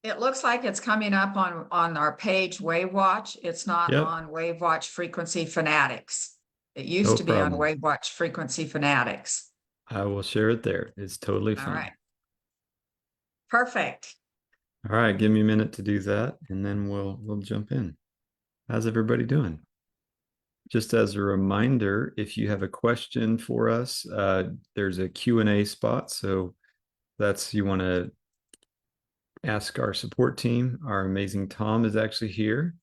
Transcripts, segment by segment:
It looks like it's coming up on our page WAVwatch. It's not Yep, on WAVwatch Frequency Fanatics. It used no to be on problem. WAVwatch Frequency Fanatics. I will share it there. It's totally All right. fine. Perfect. All right, give me a minute to do that, and then we'll jump in. How's everybody doing? Just as a reminder, if you have a question for us, there's a Q&A spot. So that's you want to ask our support team. Our amazing Tom is actually here.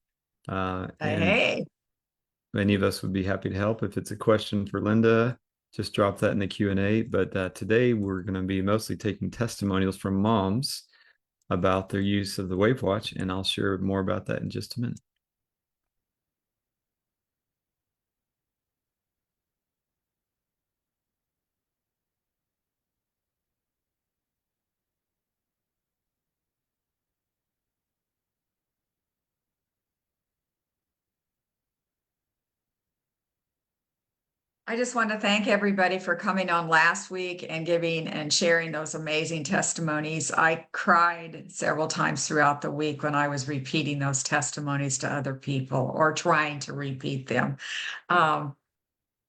And Hey. many of us would be happy to help. If it's a question for Linda, just drop that in the Q&A. But today we're going to be mostly taking testimonials from moms about their use of the WaveWatch, and I'll share more about that in just a minute. I just want to thank everybody for coming on last week and giving and sharing those amazing testimonies. I cried several times throughout the week when I was repeating those testimonies to other people or trying to repeat them.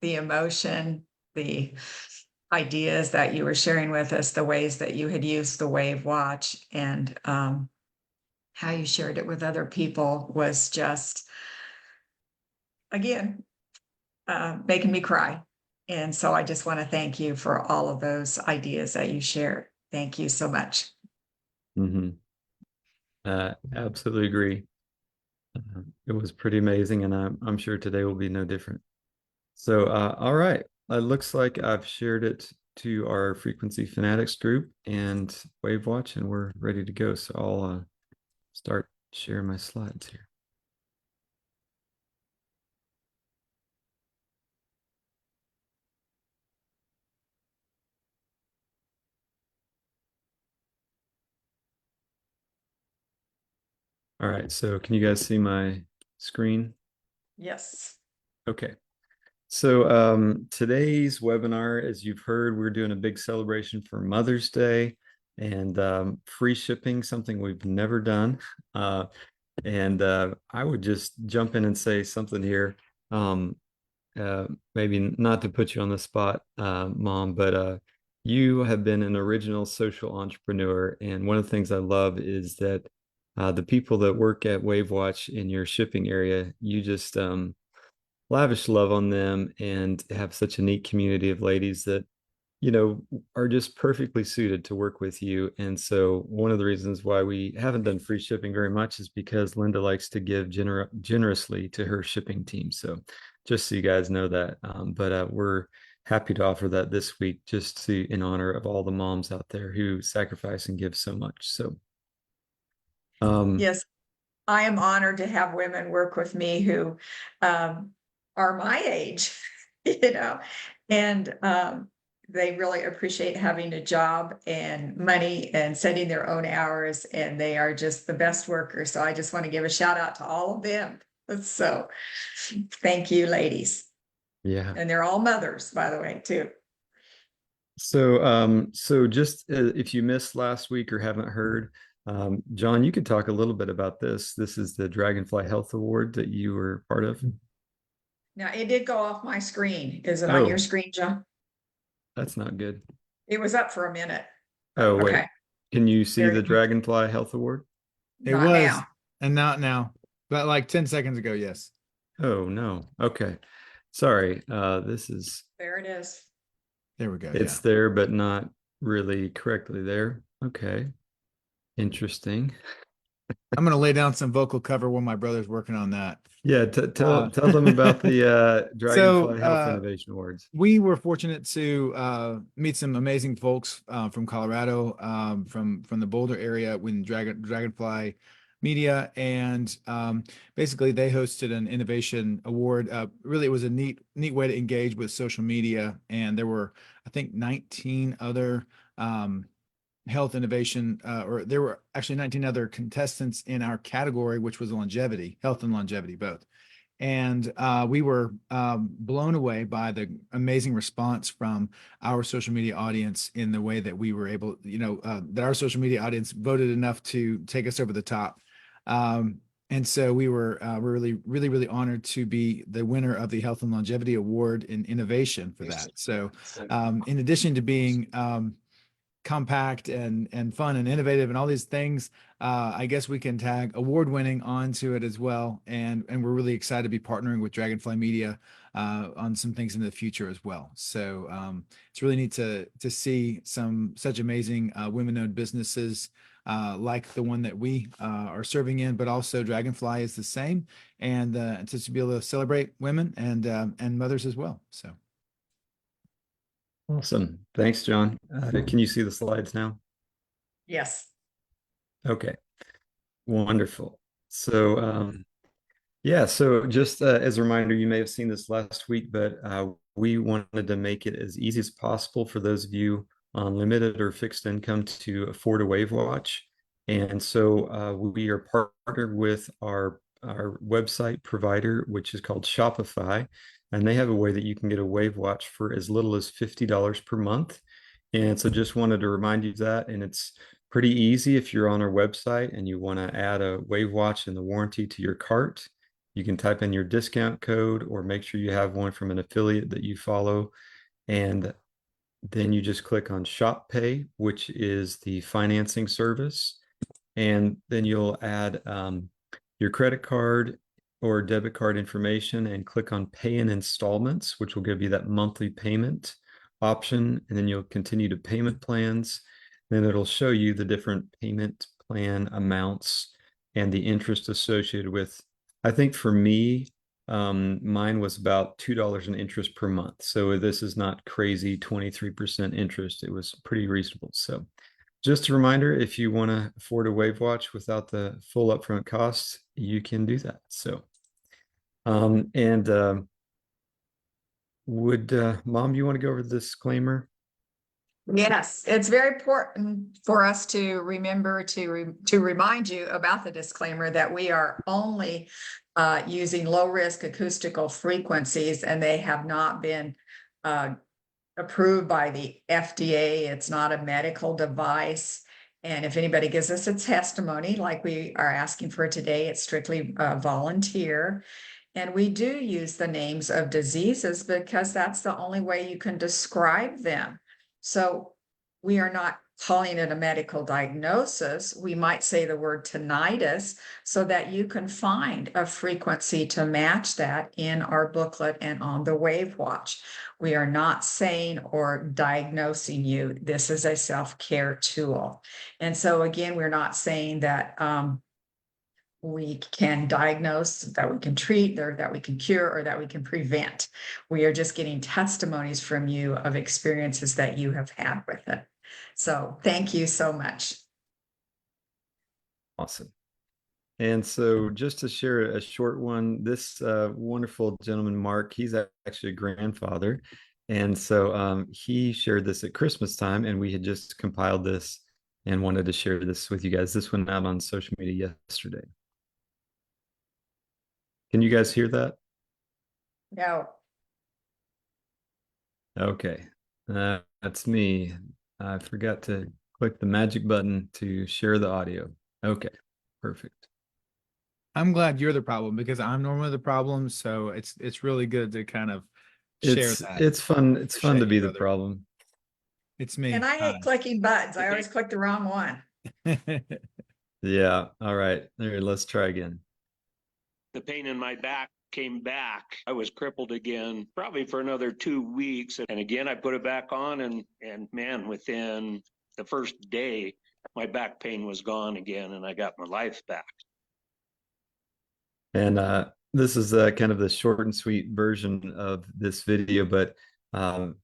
The emotion, the ideas that you were sharing with us, the ways that you had used the WAVwatch, and how you shared it with other people was just, again, making me cry. And so I just want to thank you for all of those ideas that you shared. Thank you so much. Mm-hmm. Absolutely agree. It was pretty amazing, and I'm sure today will be no different. So, all right. It looks like I've shared it to our Frequency Fanatics group and WaveWatch, and we're ready to go. So I'll start sharing my slides here. All right. So can you guys see my screen? Yes. Okay. So today's webinar, as you've heard, we're doing a big celebration for Mother's Day and free shipping, something we've never done. And I would just jump in and say something here. Um, Maybe not to put you on the spot, Mom, but you have been an original social entrepreneur. And one of the things I love is that the people that work at WaveWatch in your shipping area, you just lavish love on them and have such a neat community of ladies that are just perfectly suited to work with you. And so one of the reasons why we haven't done free shipping very much is because Linda likes to give generously to her shipping team. So just so you guys know that. But we're happy to offer that this week just in honor of all the moms out there who sacrifice and give so much. So um, Yes. I am honored to have women work with me who are my age, you know, and they really appreciate having a job and money and setting their own hours, and they are just the best workers. So I just want to give a shout out to all of them. So thank you, ladies. yeah. And they're all mothers, by the way, too. So just if you missed last week or haven't heard, John, you could talk a little bit about this. This is the Dragonfly Health Award that you were part of. Now, it did go off my screen. Is it on your Oh, screen, John? that's not good. It was up for a minute. Oh, Okay. wait. Can you see There the you go. Dragonfly Health Award? It Not was, now. and not now, but like 10 seconds ago, yes. Oh, no. Okay. Sorry. This is, There it is. There we go. it's Yeah. there, but not really correctly there. Okay. Interesting. I'm gonna lay down some vocal cover while my brother's working on that. Yeah, Uh, tell them about the so Dragonfly Health Innovation Awards. we were fortunate to meet some amazing folks from Colorado, from the Boulder area with Dragonfly Media, and basically they hosted an innovation award. Really, it was a neat way to engage with social media, and there were, I think, 19 other health innovation, or there were actually 19 other contestants in our category, which was longevity, health and longevity both. And we were blown away by the amazing response from our social media audience in the way that we were able, that our social media audience voted enough to take us over the top. And so we're really, really, really honored to be the winner of the Health and Longevity Award in innovation for that. So in addition to being compact and fun and innovative and all these things, I guess we can tag award-winning onto it as well. And we're really excited to be partnering with Dragonfly Media on some things in the future as well. So it's really neat to see such amazing women-owned businesses like the one that we are serving in, but also Dragonfly is the same, and to be able to celebrate women and mothers as well. So. Awesome. Thanks, John. Can you see the slides now? Yes. Okay. Wonderful. So, yeah, so just as a reminder, you may have seen this last week, but we wanted to make it as easy as possible for those of you on limited or fixed income to afford a WAVwatch. And so we are partnered with our website provider, which is called Shopify. And they have a way that you can get a WAVwatch for as little as $50 per month. And so just wanted to remind you of that. And it's pretty easy if you're on our website and you want to add a WAVwatch and the warranty to your cart. You can type in your discount code or make sure you have one from an affiliate that you follow. And then you just click on Shop Pay, which is the financing service. And then you'll add your credit card or debit card information and click on Pay in Installments, which will give you that monthly payment option. And then you'll continue to payment plans. Then it'll show you the different payment plan amounts and the interest associated with. I think for me, mine was about $2 in interest per month. So this is not crazy 23% interest. It was pretty reasonable. So just a reminder, if you want to afford a WAVwatch without the full upfront costs, you can do that. So, would Mom, you want to go over the disclaimer? Yes, it's very important for us to remember to remind you about the disclaimer that we are only using low-risk acoustical frequencies, and they have not been approved by the FDA. It's not a medical device. And if anybody gives us a testimony like we are asking for today, it's strictly volunteer. And we do use the names of diseases because that's the only way you can describe them. So we are not calling it a medical diagnosis. We might say the word tinnitus so that you can find a frequency to match that in our booklet and on the WAVwatch. We are not saying or diagnosing you. This is a self-care tool. And so again, we're not saying that we can diagnose, that we can treat, or that we can cure, or that we can prevent. We are just getting testimonies from you of experiences that you have had with it. So thank you so much. Awesome. And so just to share a short one, this wonderful gentleman, Mark, he's actually a grandfather. And so he shared this at Christmas time, and we had just compiled this and wanted to share this with you guys. This went out on social media yesterday. Can you guys hear that? No. Okay, that's me. I forgot to click the magic button to share the audio. Okay, perfect. I'm glad you're the problem because I'm normally the problem. So it's really good to kind of share that. It's fun. It's fun to be the brother. problem. It's me. And I hate clicking buttons. I always click the wrong one. Yeah. All right. There, let's try again. The pain in my back came back. I was crippled again, probably for another 2 weeks. And again, I put it back on and man, within the first day, my back pain was gone again and I got my life back. And this is kind of the short and sweet version of this video, but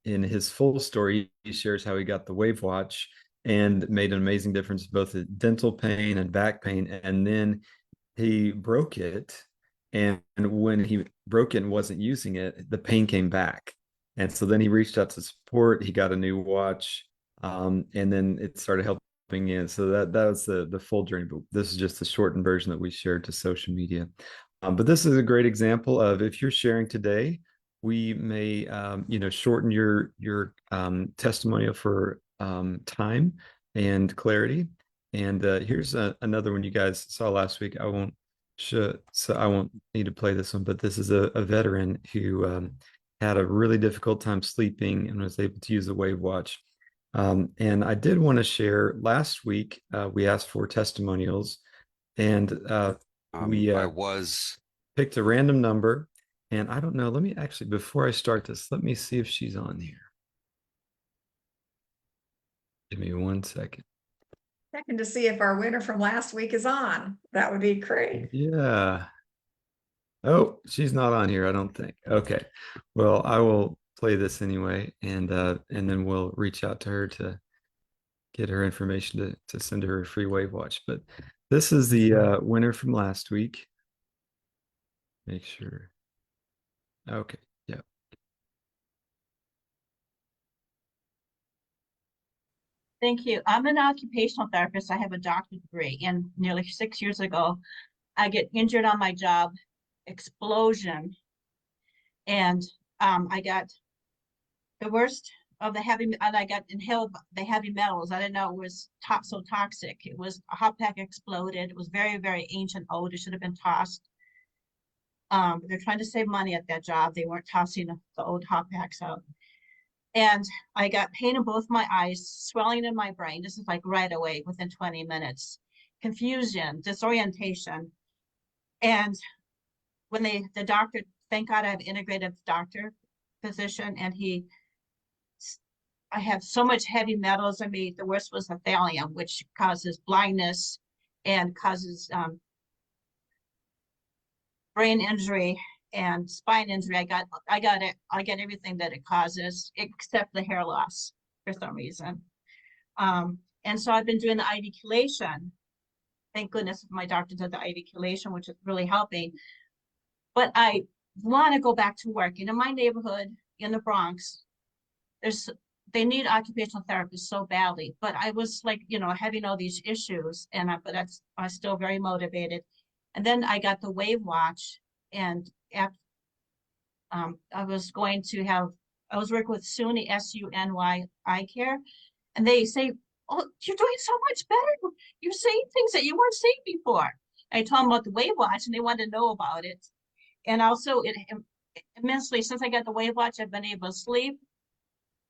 in his full story, he shares how he got the WAVwatch and made an amazing difference, both in dental pain and back pain. And then he broke it. And when he broke it and wasn't using it, the pain came back. And so then he reached out to support. He got a new watch, and then it started helping in. So that was the full journey. But this is just the shortened version that we shared to social media. But this is a great example of if you're sharing today, we may shorten your testimonial for time and clarity. And here's another one you guys saw last week. I won't need to play this one, but this is a veteran who had a really difficult time sleeping and was able to use the WAVwatch. And I did want to share last week, we asked for testimonials, and we I was picked a random number. And I don't know, let me actually, before I start this, let me see if she's on here. Give me 1 second. Checking to see if our winner from last week is on. That would be great. Yeah. Oh, she's not on here, I don't think. Okay. Well, I will play this anyway, and then we'll reach out to her to get her information to send her a free WAVwatch. But this is the winner from last week. Make sure. Okay. Yeah. Thank you. I'm an occupational therapist. I have a doctorate degree, and nearly 6 years ago, I get injured on my job, explosion, and I got the worst of the and I got inhaled the heavy metals. I didn't know it was so toxic. It was a hot pack exploded. It was very, very ancient old. It should have been tossed. They're trying to save money at that job. They weren't tossing the old hot packs out. And I got pain in both my eyes, swelling in my brain. This is like right away within 20 minutes, confusion, disorientation. And when the doctor, thank God I have an integrative doctor physician, and I have so much heavy metals. I mean, the worst was the thallium, which causes blindness and causes brain injury and spine injury. I got it. I get everything that it causes except the hair loss for some reason. And so I've been doing the IV chelation. Thank goodness my doctor did the IV chelation, which is really helping. But I want to go back to work. And in my neighborhood in the Bronx, they need occupational therapists so badly. But I was like, having all these issues, but I'm still very motivated. And then I got the WAVwatch, and I was working with SUNY, SUNY Eye Care, and they say, "Oh, you're doing so much better. You're saying things that you weren't saying before." I told them about the WAVwatch, and they wanted to know about it. And also, it immensely, since I got the WAVwatch, I've been able to sleep.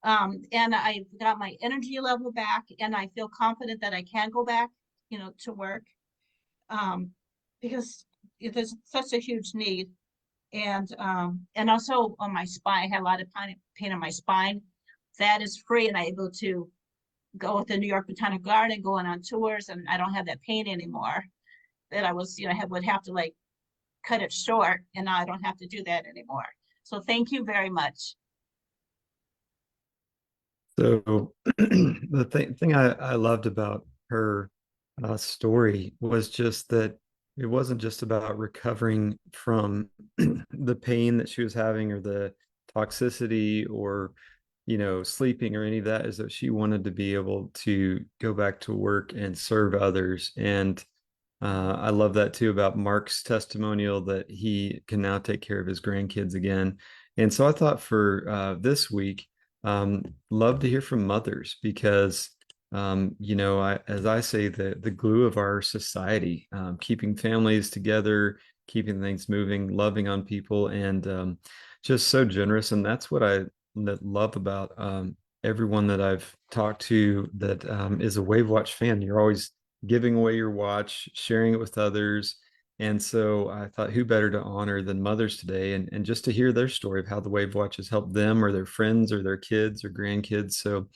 And I got my energy level back, and I feel confident that I can go back, to work. Because there's such a huge need. And also on my spine, I had a lot of pain on my spine. That is free, and I'm able to go with the New York Botanic Garden, going on tours, and I don't have that pain anymore. That I was, would have to like cut it short, and now I don't have to do that anymore. So thank you very much. So the thing I loved about her story was just that it wasn't just about recovering from the pain that she was having or the toxicity or sleeping or any of that, is that she wanted to be able to go back to work and serve others. And I love that too about Mark's testimonial, that he can now take care of his grandkids again. And so I thought for this week, love to hear from mothers, because as I say, the glue of our society, keeping families together, keeping things moving, loving on people, and just so generous. And that's what I love about everyone that I've talked to that is a WAVwatch fan. You're always giving away your watch, sharing it with others. And so I thought, who better to honor than mothers today, and just to hear their story of how the WAVwatch has helped them or their friends or their kids or grandkids. So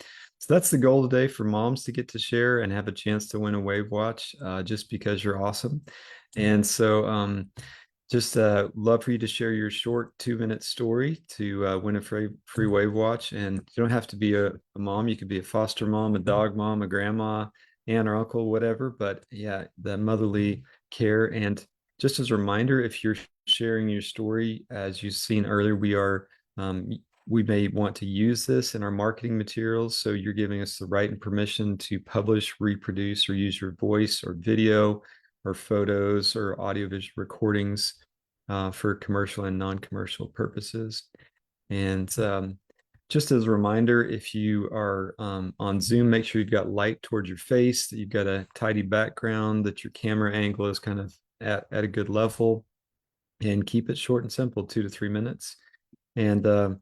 that's the goal today, for moms to get to share and have a chance to win a WAVwatch just because you're awesome. And so just love for you to share your short 2-minute story to win a free WAVwatch. And you don't have to be a mom. You could be a foster mom, a dog mom, a grandma, aunt or uncle, whatever. But yeah, the motherly care. And just as a reminder, if you're sharing your story, as you've seen earlier, we may want to use this in our marketing materials. So you're giving us the right and permission to publish, reproduce, or use your voice or video or photos or audiovisual recordings for commercial and non-commercial purposes. And just as a reminder, if you are on Zoom, make sure you've got light towards your face, that you've got a tidy background, that your camera angle is kind of at a good level, and keep it short and simple, 2 to 3 minutes. And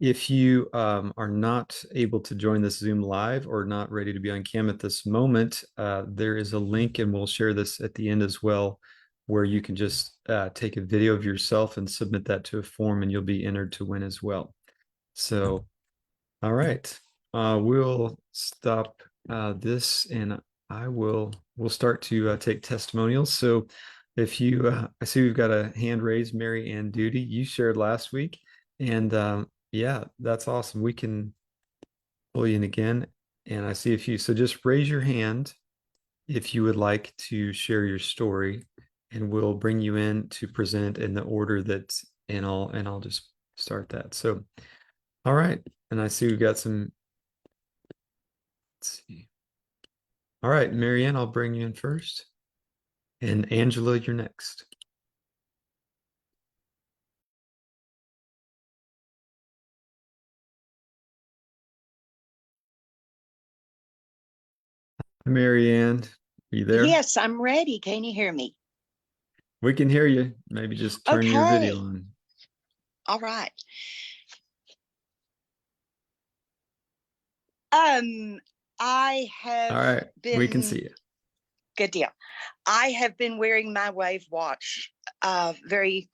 if you are not able to join this Zoom live or not ready to be on cam at this moment, there is a link, and we'll share this at the end as well, where you can just take a video of yourself and submit that to a form, and you'll be entered to win as well. So, all right, we'll stop this, and we'll start to take testimonials. So if you, I see we've got a hand raised, Mary Ann Duty, you shared last week, and yeah, that's awesome. We can pull you in again, and I see a few. So just raise your hand if you would like to share your story, and we'll bring you in to present in the order that, and I'll just start that. So, all right, and I see we've got some. Let's see. All right, Marianne, I'll bring you in first, and Angela, you're next. Marianne, are you there? Yes, I'm ready. Can you hear me? We can hear you. Maybe just turn your video Okay. on. All right. I have All right, we can see you. Good deal. I have been wearing my WAVwatch very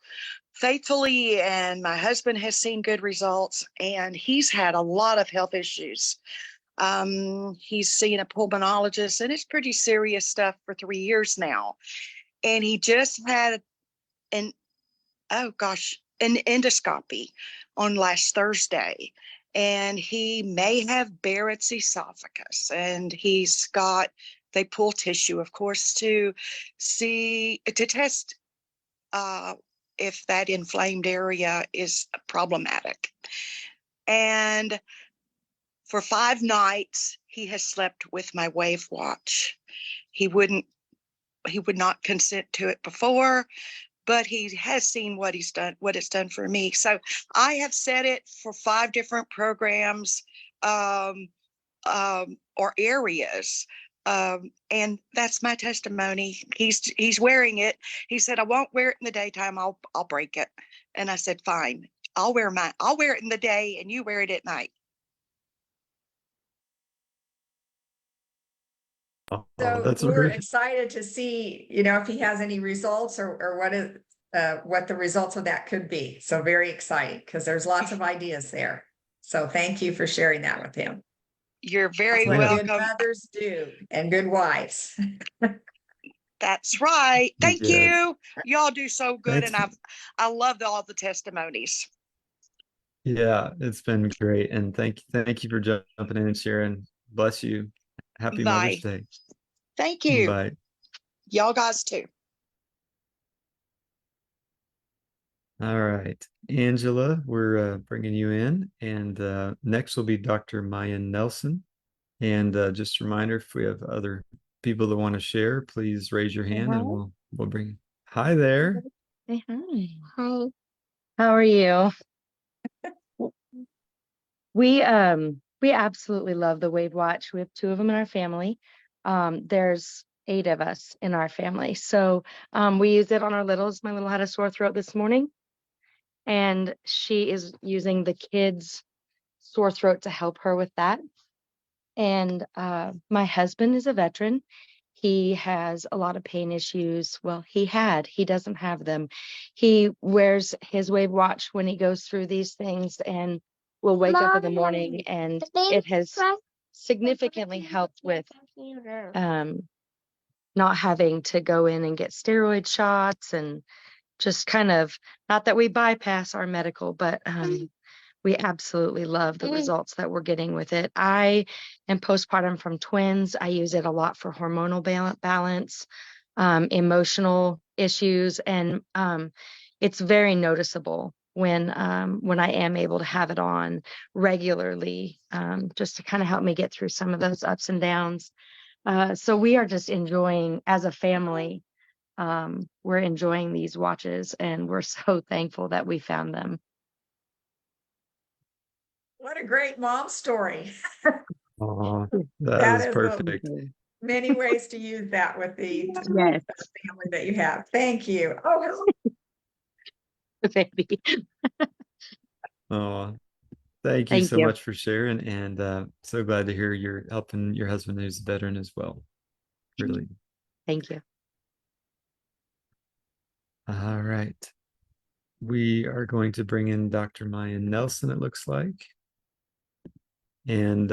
faithfully, and my husband has seen good results, and he's had a lot of health issues. He's seen a pulmonologist, and it's pretty serious stuff for 3 years now. And he just had an endoscopy on last Thursday, and he may have Barrett's esophagus, and they pull tissue, of course, to test if that inflamed area is problematic. And for 5 nights, he has slept with my WAVwatch. He would not consent to it before, but he has seen what it's done for me. So I have set it for 5 different programs or areas. And that's my testimony. He's wearing it. He said, I won't wear it in the daytime. I'll break it. And I said, fine, I'll wear it in the day and you wear it at night. Oh, So that's we're very excited to see, if he has any results or what the results of that could be. So very exciting, because there's lots of ideas there. So thank you for sharing that with him. You're very That's what good welcome. mothers do, and good wives. That's right. Thank Yes. you. Y'all do so good. Thanks. And I loved all the testimonies. Yeah, it's been great. And thank you for jumping in and sharing. Bless you. Happy Mother's Bye. Day. Thank you. Bye. Y'all guys too. All right, Angela, we're bringing you in, and next will be Dr. Mayan Nelson. And just a reminder, if we have other people that want to share, please raise your hand, and we'll bring. Hi there. Say hi. Hi. How are you? We absolutely love the WAVwatch. We have 2 of them in our family. There's 8 of us in our family. So we use it on our littles. My little had a sore throat this morning, and she is using the kids' sore throat to help her with that. And my husband is a veteran. He has a lot of pain issues. Well, he doesn't have them. He wears his WAVwatch when he goes through these things, and will wake up in the morning, and it has significantly helped with not having to go in and get steroid shots, and just kind of, not that we bypass our medical, but we absolutely love the results that we're getting with it. I am postpartum from twins. I use it a lot for hormonal balance, emotional issues, and it's very noticeable when I am able to have it on regularly, just to kind of help me get through some of those ups and downs. So we are just enjoying, as a family, we're enjoying these watches, and we're so thankful that we found them. What a great mom story. Oh, That that is is perfect. many ways to use that with the Yes, family that you have. Thank you. Oh, baby. Oh, thank you Thank so you. much for sharing, and so glad to hear you're helping your husband who's a veteran as well. Really. Thank you. All right. We are going to bring in Dr. Maya Nelson, it looks like. And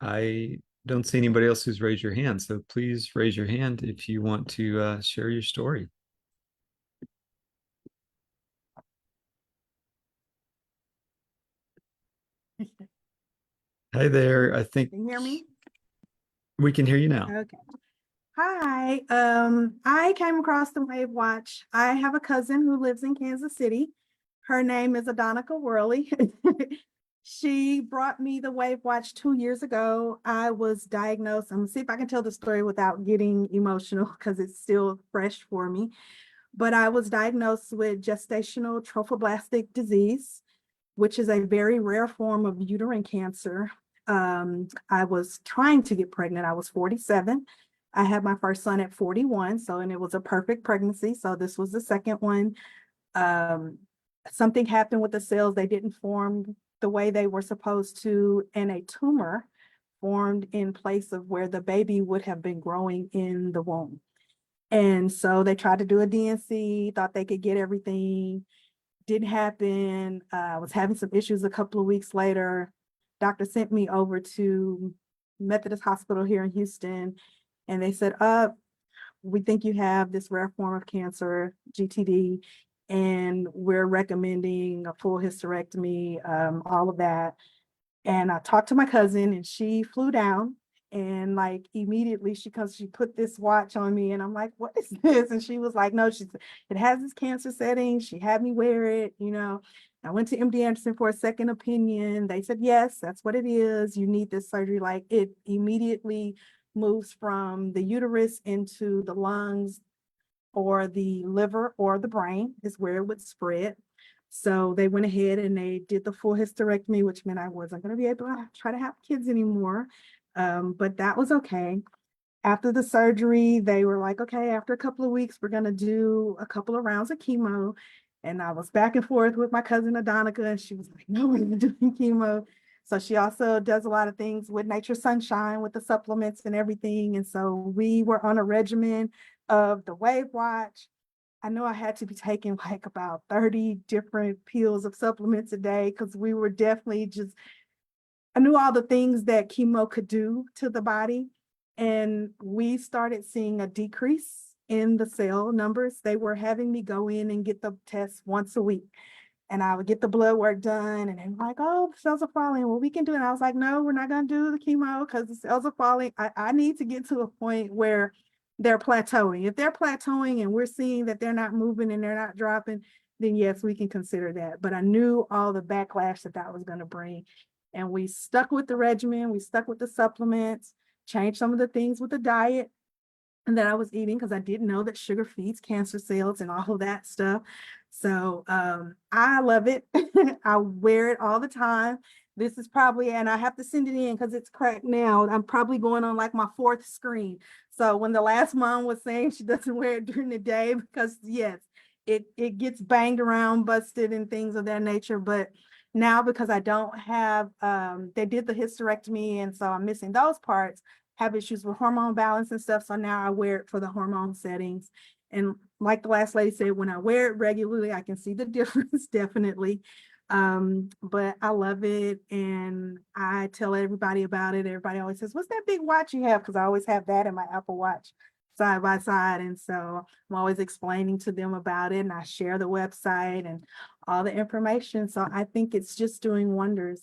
I don't see anybody else who's raised your hand. So please raise your hand if you want to share your story. Hi there. I think Can you hear me? we can hear you now. Okay. Hi. I came across the WAVwatch. I have a cousin who lives in Kansas City. Her name is Adonica Worley. She brought me the WAVwatch 2 years ago. I was diagnosed. I'm gonna see if I can tell the story without getting emotional because it's still fresh for me. But I was diagnosed with gestational trophoblastic disease, which is a very rare form of uterine cancer. I was trying to get pregnant. I was 47. I had my first son at 41. So, and it was a perfect pregnancy. So this was the second one. Something happened with the cells. They didn't form the way they were supposed to, and a tumor formed in place of where the baby would have been growing in the womb. And so they tried to do a DNC, thought they could get everything. Didn't happen. I was having some issues a couple of weeks later. Doctor sent me over to Methodist Hospital here in Houston, and they said, we think you have this rare form of cancer, GTD, and we're recommending a full hysterectomy, all of that. And I talked to my cousin, and she flew down, and like immediately she put this watch on me, and I'm like, what is this? And she was like, no, it has this cancer setting. She had me wear it, you know. I went to MD Anderson for a second opinion. They said, yes, that's what it is. You need this surgery. Like, it immediately moves from the uterus into the lungs or the liver or the brain is where it would spread. So they went ahead and they did the full hysterectomy, which meant I wasn't going to be able to try to have kids anymore. But that was okay. After the surgery, they were like, okay, after a couple of weeks, we're going to do a couple of rounds of chemo. And I was back and forth with my cousin Adonica, and she was like, no, we're not doing chemo. So she also does a lot of things with Nature Sunshine with the supplements and everything. And so we were on a regimen of the WAVwatch. I know I had to be taking like about 30 different pills of supplements a day because we were definitely just, I knew all the things that chemo could do to the body. And we started seeing a decrease in the cell numbers. They were having me go in and get the tests once a week. And I would get the blood work done, and they were like, oh, the cells are falling. Well, we can do it. And I was like, no, we're not going to do the chemo because the cells are falling. I need to get to a point where they're plateauing. If they're plateauing and we're seeing that they're not moving and they're not dropping, then yes, we can consider that. But I knew all the backlash that was going to bring. And we stuck with the regimen. We stuck with the supplements, changed some of the things with the diet and that I was eating because I didn't know that sugar feeds cancer cells and all of that stuff. So I love it. I wear it all the time. This is probably, and I have to send it in because it's cracked now. I'm probably going on like my fourth screen. So when the last mom was saying she doesn't wear it during the day, because yes, it gets banged around, busted and things of that nature. But now because I don't have, they did the hysterectomy, and so I'm missing those parts, have issues with hormone balance and stuff. So now I wear it for the hormone settings. And like the last lady said, when I wear it regularly, I can see the difference, definitely. But I love it, and I tell everybody about it. Everybody always says, what's that big watch you have? Because I always have that in my Apple Watch side by side. And so I'm always explaining to them about it, and I share the website and all the information. So I think it's just doing wonders.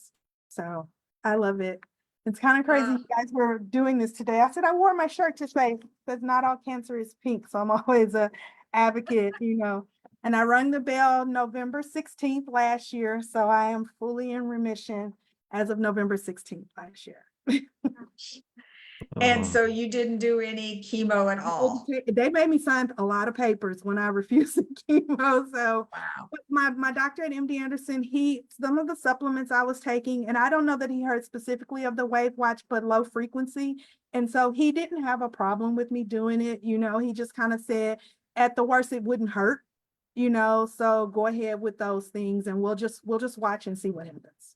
So I love it. It's kind of crazy you guys were doing this today. I said I wore my shirt to say that not all cancer is pink. So I'm always a advocate, you know. And I rang the bell November 16th last year. So I am fully in remission as of November 16th last year. And Oh, so you didn't do any chemo at all. They made me sign a lot of papers when I refused the chemo. So Wow. but my doctor at MD Anderson, some of the supplements I was taking, and I don't know that he heard specifically of the WAVwatch, but low frequency. And so he didn't have a problem with me doing it. He just kind of said, at the worst, it wouldn't hurt, so go ahead with those things and we'll just watch and see what happens.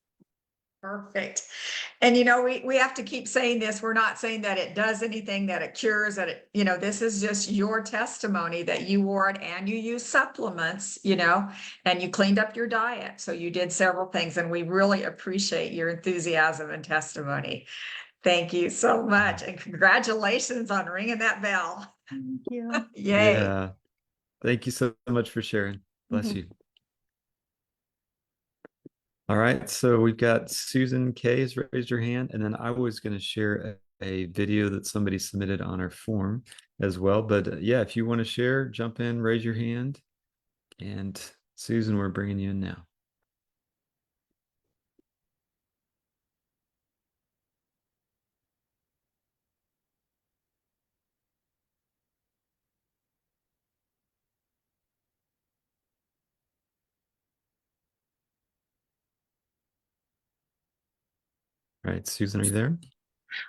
Perfect. And we have to keep saying this. We're not saying that it does anything, that it cures, that this is just your testimony that you wore it and you use supplements, and you cleaned up your diet. So you did several things, and we really appreciate your enthusiasm and testimony. Thank you so much. And congratulations on ringing that bell. Thank you. Yay. yeah. Thank you so much for sharing. Bless Mhm. you. All right, so we've got Susan K has raised her hand, and then I was going to share a video that somebody submitted on our form as well. But yeah, if you want to share, jump in, raise your hand. And Susan, we're bringing you in now. All right, Susan, are you there?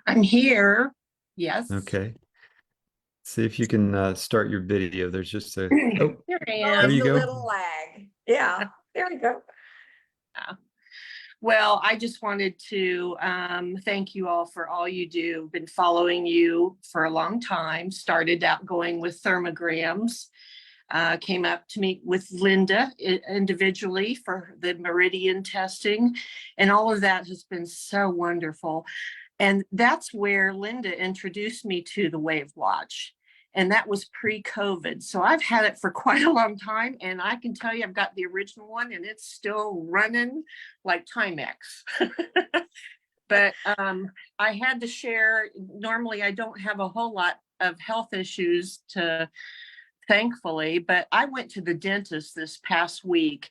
I'm here. Yes. Okay. See if you can start your video. There's just a, oh, Here I Well, am. there you there's a go. little lag. Yeah, there you go. Well, I just wanted to thank you all for all you do. Been following you for a long time. Started out going with thermograms. Came up to meet with Linda individually for the meridian testing. And all of that has been so wonderful. And that's where Linda introduced me to the WAVwatch. And that was pre-COVID. So I've had it for quite a long time. And I can tell you, I've got the original one and it's still running like Timex. But I had to share, normally I don't have a whole lot of health issues thankfully, but I went to the dentist this past week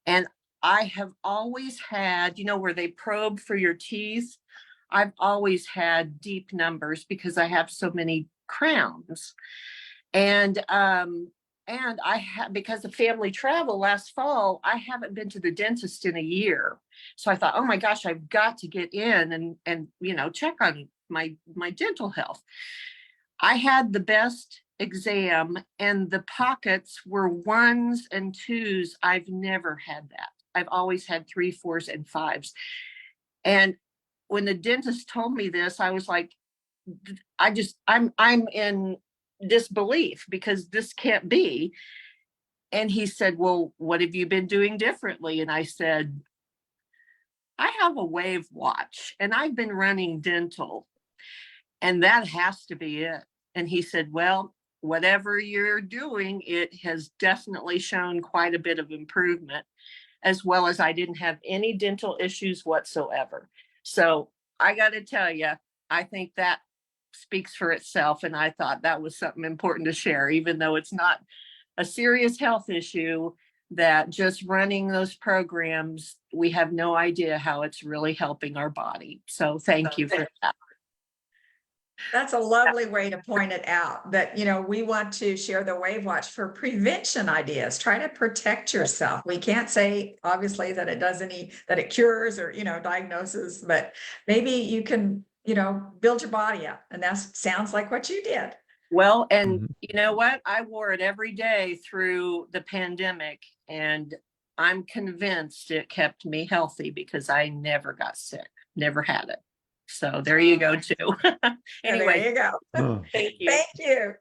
and I have always had, where they probe for your teeth. I've always had deep numbers because I have so many crowns. And I have, because of family travel last fall, I haven't been to the dentist in a year. So I thought, oh my gosh, I've got to get in and check on my dental health. I had the best exam and the pockets were ones and twos. I've never had that. I've always had 3, 4s, and 5s. And when the dentist told me this, I was like, I'm in disbelief because this can't be. And he said, well, what have you been doing differently? And I said, I have a WAVwatch and I've been running dental and that has to be it. And he said, well, whatever you're doing, it has definitely shown quite a bit of improvement, as well as I didn't have any dental issues whatsoever. So I got to tell you, I think that speaks for itself. And I thought that was something important to share, even though it's not a serious health issue, that just running those programs, we have no idea how it's really helping our body. So thank you for that. That's a lovely way to point it out that, we want to share the WAVwatch for prevention ideas. Try to protect yourself. We can't say obviously that that it cures or, diagnoses, but maybe you can, build your body up. And that sounds like what you did. Well, and you know what? I wore it every day through the pandemic and I'm convinced it kept me healthy because I never got sick, never had it. So there you go too. Anyway, there you go. Oh, thank you. Thank you.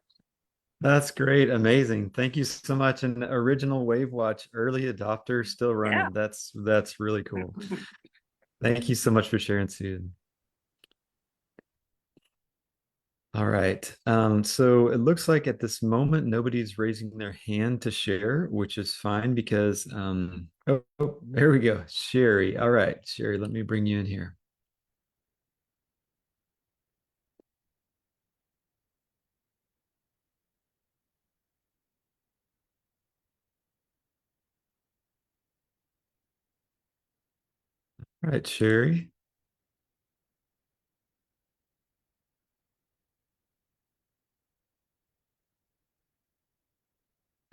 that's great. Amazing. Thank you so much. And original WAVwatch early adopter still running. Yeah. That's really cool. Thank you so much for sharing, Susan. All right. So it looks like at this moment, nobody's raising their hand to share, which is fine because, oh, there we go. Sherry. All right, Sherry, let me bring you in here. All right, Sherry.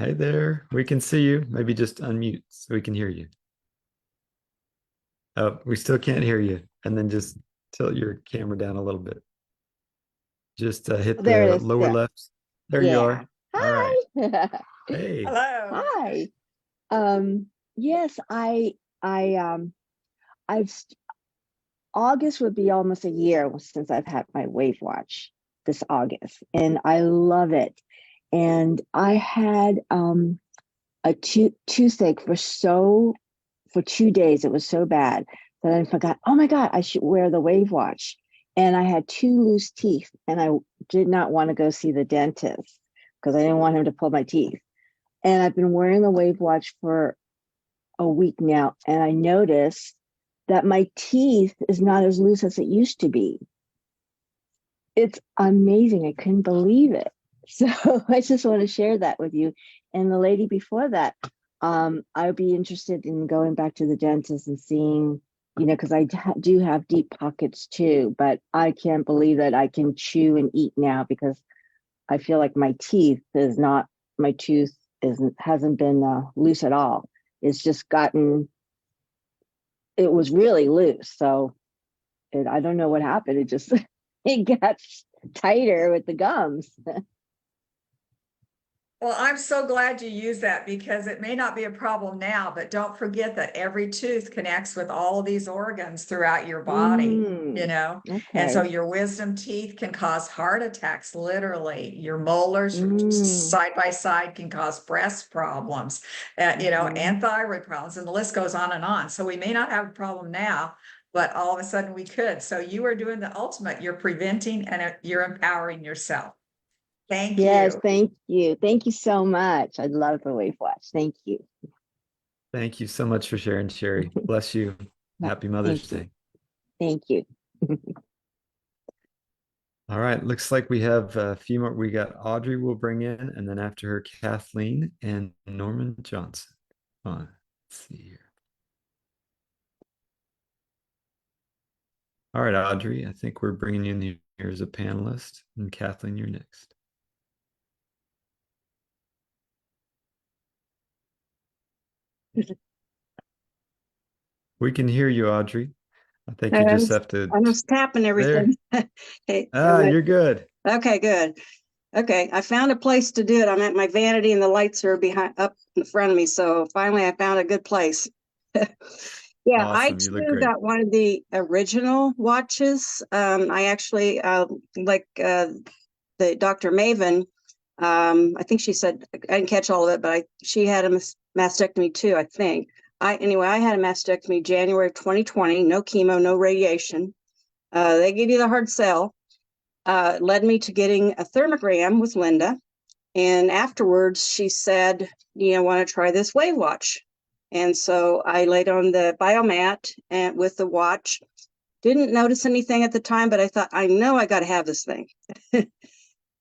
Hey there. We can see you. Maybe just unmute so we can hear you. Oh, we still can't hear you. And then just tilt your camera down a little bit. Just hit There it the is. lower There. left. There you are. Yeah. All right. Hi. Hey. Hello. Hi. Yes, I've August would be almost a year since I've had my WAVwatch this August, and I love it. And I had a toothache for 2 days. It was so bad that I forgot, oh my God, I should wear the WAVwatch. And I had 2 loose teeth, and I did not want to go see the dentist because I didn't want him to pull my teeth. And I've been wearing the WAVwatch for a week now, and I noticed that my teeth is not as loose as it used to be. It's amazing. I couldn't believe it. So I just want to share that with you. And the lady before that, I would be interested in going back to the dentist and seeing, because I do have deep pockets too, but I can't believe that I can chew and eat now because I feel like my tooth hasn't been loose at all. It's just it was really loose. So I don't know what happened. It just, it got tighter with the gums. Well, I'm so glad you use that because it may not be a problem now, but don't forget that every tooth connects with all of these organs throughout your body, And so Okay. your wisdom teeth can cause heart attacks, literally. Your molars Mm. side by side can cause breast problems, and thyroid problems, and the list goes on and on. So we may not have a problem now, but all of a sudden we could. So you are doing the ultimate. You're preventing and you're empowering yourself. Thank Yes, you. thank you. Thank you so much. I love the WAVwatch. Thank you. Thank you so much for sharing, Sherry. Bless you. Happy Mother's Day. Thank you. All right. Looks like we have a few more. We got Audrey will bring in, and then after her, Kathleen and Norman Johnson. Let's see here. All right, Audrey, I think we're bringing you in here as a panelist, and Kathleen, you're next. We can hear you, Audrey. I think you just have to. I'm just tapping everything. Hey, you're good. Okay, good. Okay, I found a place to do it. I'm at my vanity and the lights are up in front of me. So finally I found a good place. Yeah, I Awesome. You look too great. got one of the original watches. I actually like the Dr. Maven. I think she said, I didn't catch all of it, but she had a mastectomy too, I think. I had a mastectomy January of 2020, no chemo, no radiation. They give you the hard sell. Led me to getting a thermogram with Linda. And afterwards she said, want to try this WAVwatch? And so I laid on the biomat and with the watch, didn't notice anything at the time, but I thought, I know I got to have this thing.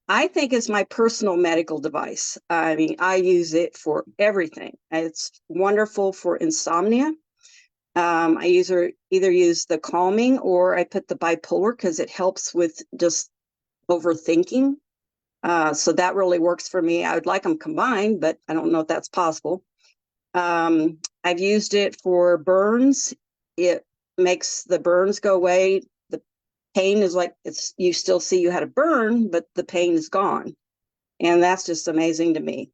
I think it's my personal medical device. I mean, I use it for everything. It's wonderful for insomnia. I either use the calming or I put the bipolar because it helps with just overthinking. So that really works for me. I would like them combined, but I don't know if that's possible. I've used it for burns. It makes the burns go away. The pain is like you still see you had a burn, but the pain is gone. And that's just amazing to me.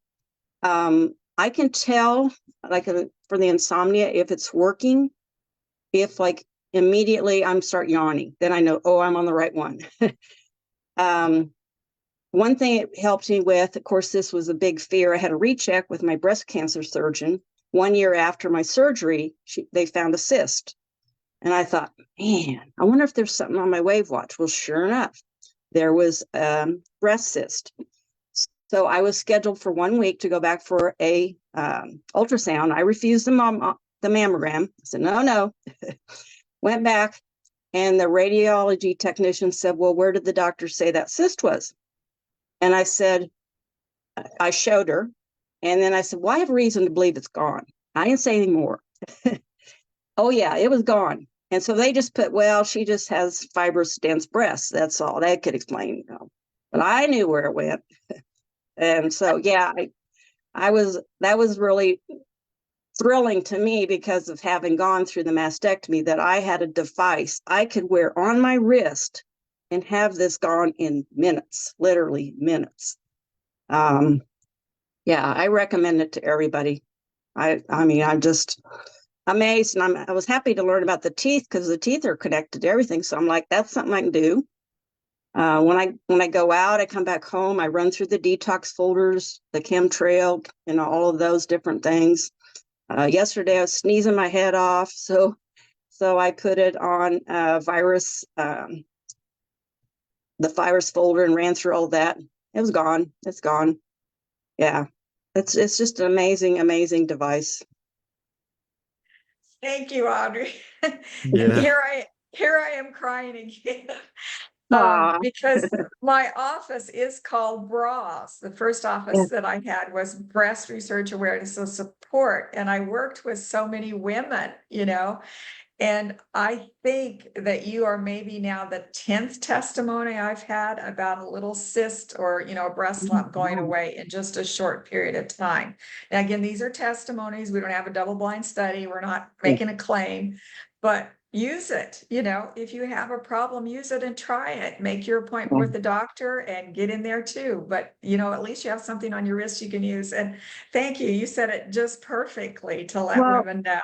I can tell for the insomnia, if it's working, if like immediately I'm start yawning, then I know, oh, I'm on the right one. One thing it helped me with, of course, this was a big fear. I had a recheck with my breast cancer surgeon. 1 year after my surgery, they found a cyst. And I thought, man, I wonder if there's something on my WAVwatch. Well, sure enough, there was a breast cyst. So I was scheduled for 1 week to go back for a ultrasound. I refused the mammogram. I said, no. Went back, and the radiology technician said, well, where did the doctor say that cyst was? And I said, I showed her. And then I said, well, I have reason to believe it's gone. I didn't say any more. Oh, yeah, it was gone. And so they just put, well, she just has fibrous, dense breasts. That's all. That could explain. But I knew where it went. And so, yeah, that was really thrilling to me because of having gone through the mastectomy, that I had a device I could wear on my wrist and have this gone in minutes, literally minutes. Yeah, I recommend it to everybody. I mean, I'm just amazed, and I was happy to learn about the teeth, because the teeth are connected to everything. So I'm like, that's something I can do. When I go out, I come back home, I run through the detox folders, the chemtrail, and all of those different things. Yesterday I was sneezing my head off, so I put it on virus, the virus folder, and ran through all that. It was gone. It's gone. Yeah, it's just an amazing device. Thank you, Audrey. Yeah. Here I am crying again. Aw. Because my office is called BRAS. The first office Yeah. that I had was Breast Research Awareness and Support. And I worked with so many women, and I think that you are maybe now the 10th testimony I've had about a little cyst or, a breast lump going away in just a short period of time. Now, again, these are testimonies. We don't have a double-blind study. We're not making a claim, but use it. If you have a problem, use it and try it. Make your appointment with the doctor and get in there too. But, at least you have something on your wrist you can use. And thank you. You said it just perfectly to let Well, women know.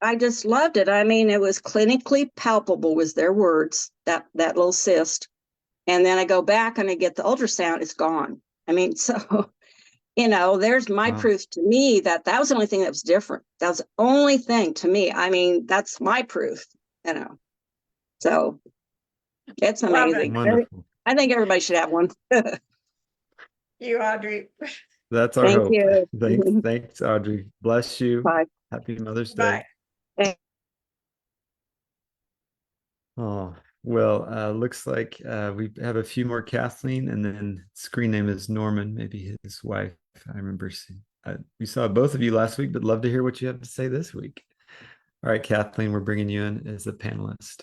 I just loved it. I mean, it was clinically palpable, was their words, that little cyst. And then I go back and I get the ultrasound, it's gone. I mean, so, there's my Wow. proof to me that was the only thing that was different. That was the only thing to me. I mean, that's my proof, So it's Love it. amazing. Wonderful. I think everybody should have one. You, Audrey. That's our Thank hope. you. Thanks, Audrey. Bless you. Bye. Happy Mother's Bye. Day. Oh, well, looks like we have a few more. Kathleen, and then screen name is Norman, maybe his wife. I remember seeing. We saw both of you last week, but love to hear what you have to say this week. All right, Kathleen, we're bringing you in as a panelist.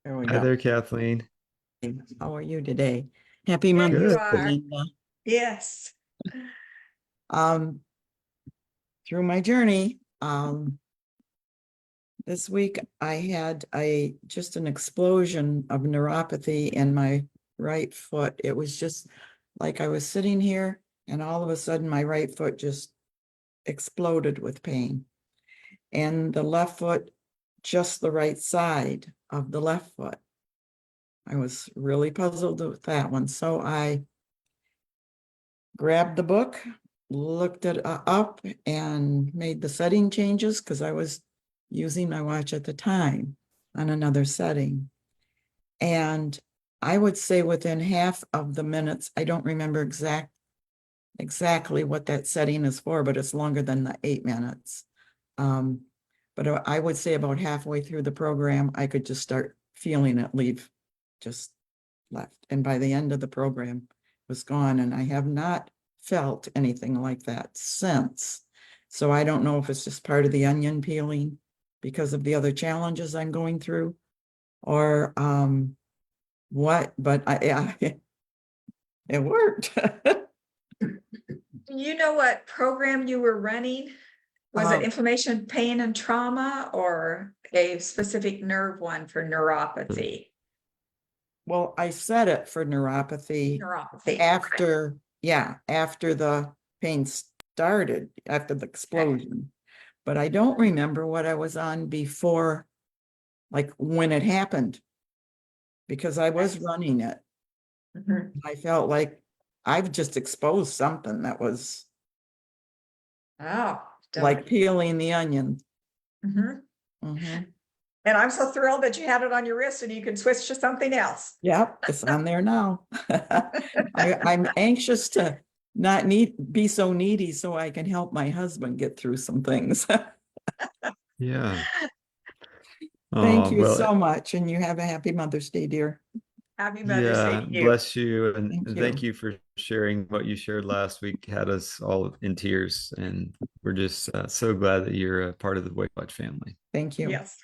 There we Hi go. there, Kathleen. How are you today? Happy There Mother's you Good. are. Day, Linda. Yes. Through my journey, this week I had just an explosion of neuropathy in my right foot. It was just like I was sitting here and all of a sudden my right foot just exploded with pain. And the left foot, just the right side of the left foot. I was really puzzled with that one. So I grabbed the book, looked it up, and made the setting changes because I was using my watch at the time on another setting. And I would say within half of the minutes, I don't remember exactly what that setting is for, but it's longer than the 8 minutes. But I would say about halfway through the program, I could just start feeling it leave, just left. And by the end of the program, it was gone. And I have not felt anything like that since. So I don't know if it's just part of the onion peeling because of the other challenges I'm going through or what, but it worked. You know what program you were running? Was it inflammation, pain, and trauma, or a specific nerve one for neuropathy? Well, I set it for neuropathy after the pain started, after the explosion. But I don't remember what I was on before, like when it happened, because I was running it. I felt like I've just exposed something that was like peeling the onion. And I'm so thrilled that you had it on your wrist and you can switch to something else. Yep, it's on there now. I'm anxious to not be so needy so I can help my husband get through some things. Yeah. Thank you so much. And you have a happy Mother's Day, dear. Happy Mother's Day Yeah, to you. bless you. And Thank thank you. you for sharing what you shared last week. Had us all in tears. And we're just so glad that you're a part of the WAVwatch family. Thank you. Yes.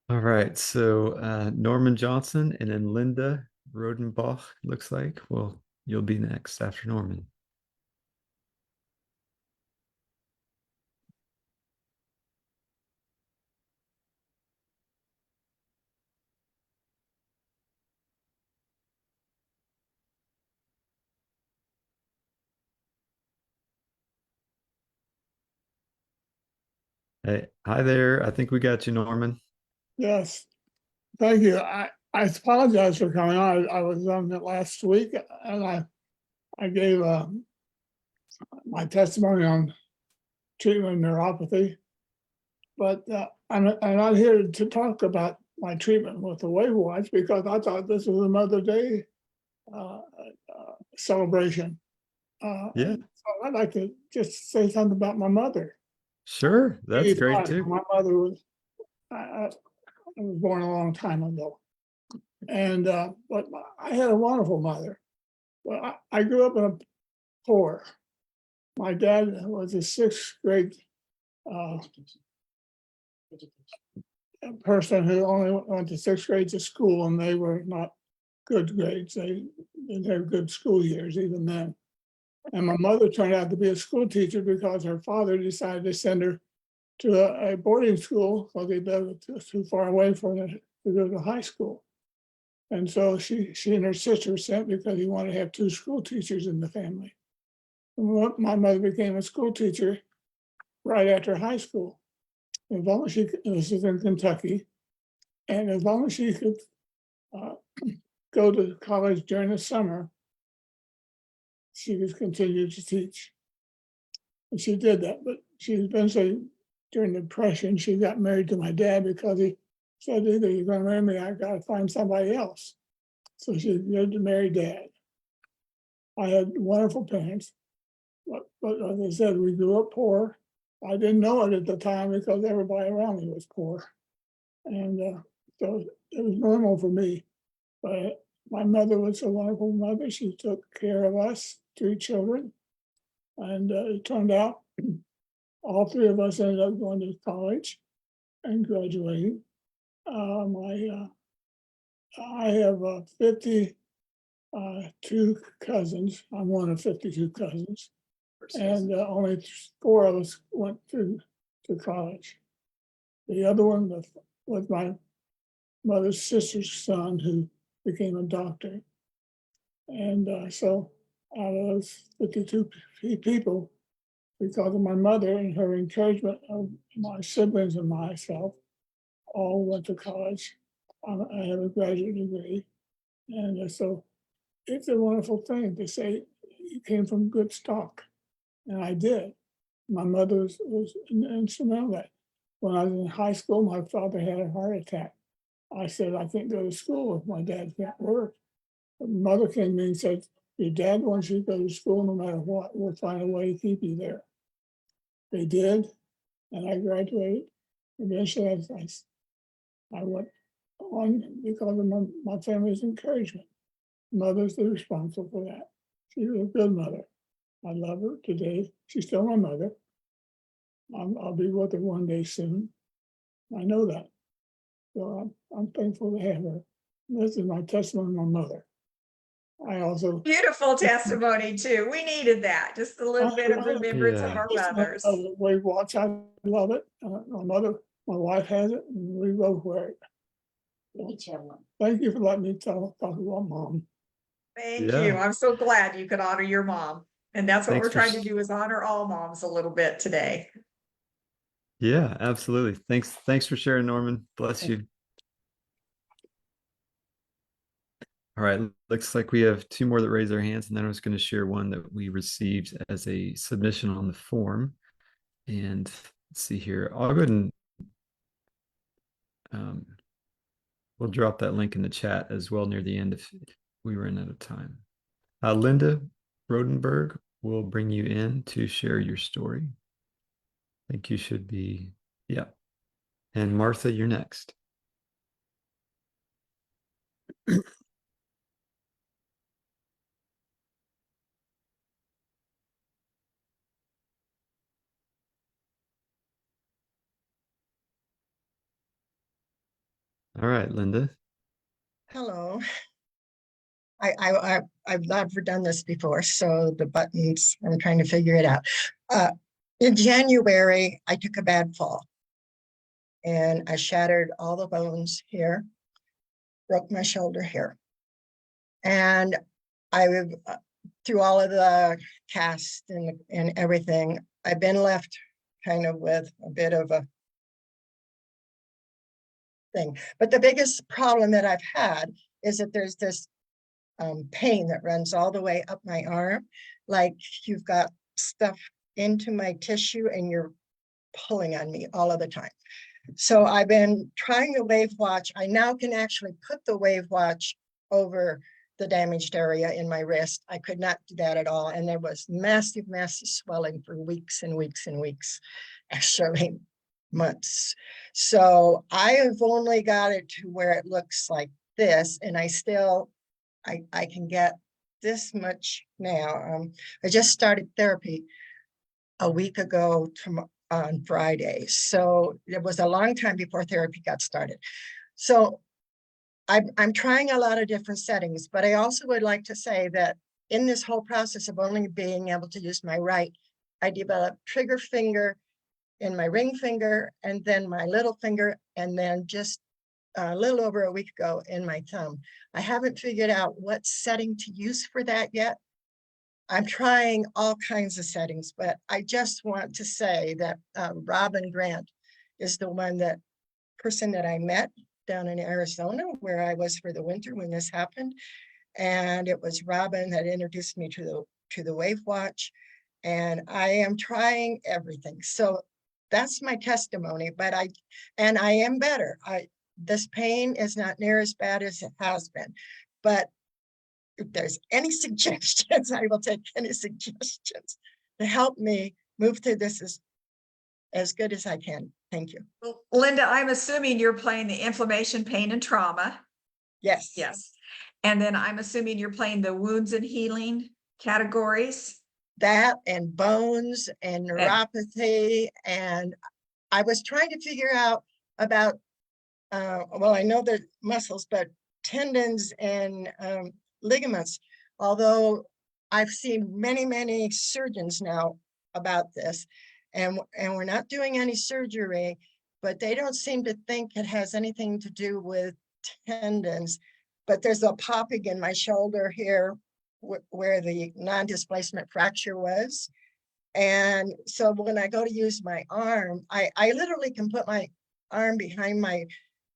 All right. So Norman Johnson and then Linda Rodenbach, looks like. Well, you'll be next after Norman. Hey, hi there. I think we got you, Norman. Yes, thank you. I apologize for coming on. I was on it last week and I gave my testimony on treatment of neuropathy. But I'm not here to talk about my treatment with the WAVwatch because I thought this was a Mother's Day celebration. Yeah, So I'd like to just say something about my mother. sure. That's great 85. too. My mother was, I was born a long time ago. And but I had a wonderful mother. Well, I grew up in a poor. My dad was a sixth grade person who only went to sixth grade to school, and they were not good grades. They didn't have good school years even then. And my mother turned out to be a school teacher because her father decided to send her to a boarding school because they lived too far away for her to go to high school. And so she and her sister were sent because he wanted to have two school teachers in the family. And my mother became a school teacher right after high school. As long as this is in Kentucky, and as long as she could go to college during the summer, she could continue to teach. And she did that, but she eventually, during the Depression, she got married to my dad because he said, either you're going to marry me, I got to find somebody else. So she lived to marry Dad. I had wonderful parents, but as I said, we grew up poor. I didn't know it at the time because everybody around me was poor. And so it was normal for me. But my mother was a wonderful mother. She took care of us, three children. And it turned out all three of us ended up going to college and graduating. I have 52 cousins. I'm one of 52 cousins. And only four of us went to college. The other one was my mother's sister's son who became a doctor. And so out of those 52 people, because of my mother and her encouragement of my siblings and myself, all went to college. I have a graduate degree. And so it's a wonderful thing to say you came from good stock. And I did. My mother was instrumental in that. When I was in high school, my father had a heart attack. I said, I can't go to school if my dad can't work. But mother came to me and said, your dad wants you to go to school no matter what. We'll find a way to keep you there. They did, and I graduated. Eventually, I went on because of my family's encouragement. Mother's responsible for that. She was a good mother. I love her today. She's still my mother. I'll be with her one day soon. I know that. So I'm thankful to have her. This is my testimony of my mother. I also Beautiful testimony too. We needed that. Just a little bit of remembrance of Yeah. our mothers. WAVwatch, I love it. My wife has it, and we both wear it. Thank you for letting me talk about Mom. Thank Yeah. you. I'm so glad you could honor your mom. And that's what Thanks we're for trying to do is honor all moms a little bit today. Yeah, absolutely. Thanks for sharing, Norman. Bless you. All right, looks like we have two more that raise their hands, and then I was going to share one that we received as a submission on the form. And let's see here. I'll go ahead and we'll drop that link in the chat as well near the end if we run out of time. Linda Rodenberg will bring you in to share your story. I think you should be, yeah. And Martha, you're next. All right, Linda. Hello. I've never done this before, so the buttons, I'm trying to figure it out. In January, I took a bad fall and I shattered all the bones here, broke my shoulder here. And I've, through all of the cast and everything, I've been left kind of with a bit of a thing. But the biggest problem that I've had is that there's this pain that runs all the way up my arm, like you've got stuff into my tissue and you're pulling on me all of the time. So I've been trying the WAVwatch. I now can actually put the WAVwatch over the damaged area in my wrist. I could not do that at all. And there was massive, massive swelling for weeks and weeks and weeks, actually months. So I have only got it to where it looks like this, and I still I can get this much now. I just started therapy a week ago on Friday. So it was a long time before therapy got started. So I'm trying a lot of different settings, but I also would like to say that in this whole process of only being able to use my right, I developed trigger finger in my ring finger, and then my little finger, and then just a little over a week ago in my thumb. I haven't figured out what setting to use for that yet. I'm trying all kinds of settings, but I just want to say that Robin Grant is the person that I met down in Arizona, where I was for the winter when this happened. And it was Robin that introduced me to the WAVwatch, and I am trying everything. So that's my testimony, but I am better. This pain is not near as bad as it has been, but if there's any suggestions, I will take any suggestions to help me move through this as good as I can. Thank you. Well, Linda, I'm assuming you're playing the inflammation, pain, and trauma. Yes. Yes. And then I'm assuming you're playing the wounds and healing categories. That and bones and neuropathy. And I was trying to figure out about, well, I know the muscles, but tendons and ligaments, although I've seen many, many surgeons now about this, and we're not doing any surgery, but they don't seem to think it has anything to do with tendons. But there's a popping in my shoulder here where the non-displacement fracture was. And so when I go to use my arm, I literally can put my arm behind my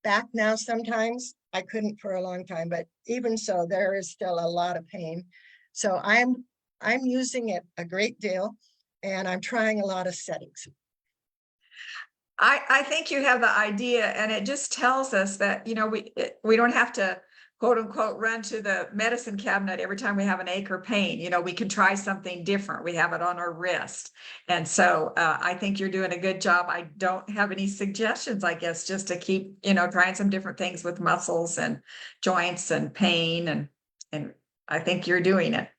back now sometimes. I couldn't for a long time, but even so, there is still a lot of pain. So I'm using it a great deal, and I'm trying a lot of settings. I think you have the idea, and it just tells us that, you know, we don't have to quote unquote run to the medicine cabinet every time we have an ache or pain. You know, we can try something different. We have it on our wrist. And so I think you're doing a good job. I don't have any suggestions, I guess, just to keep, you know, trying some different things with muscles and joints and pain. And I think you're doing it.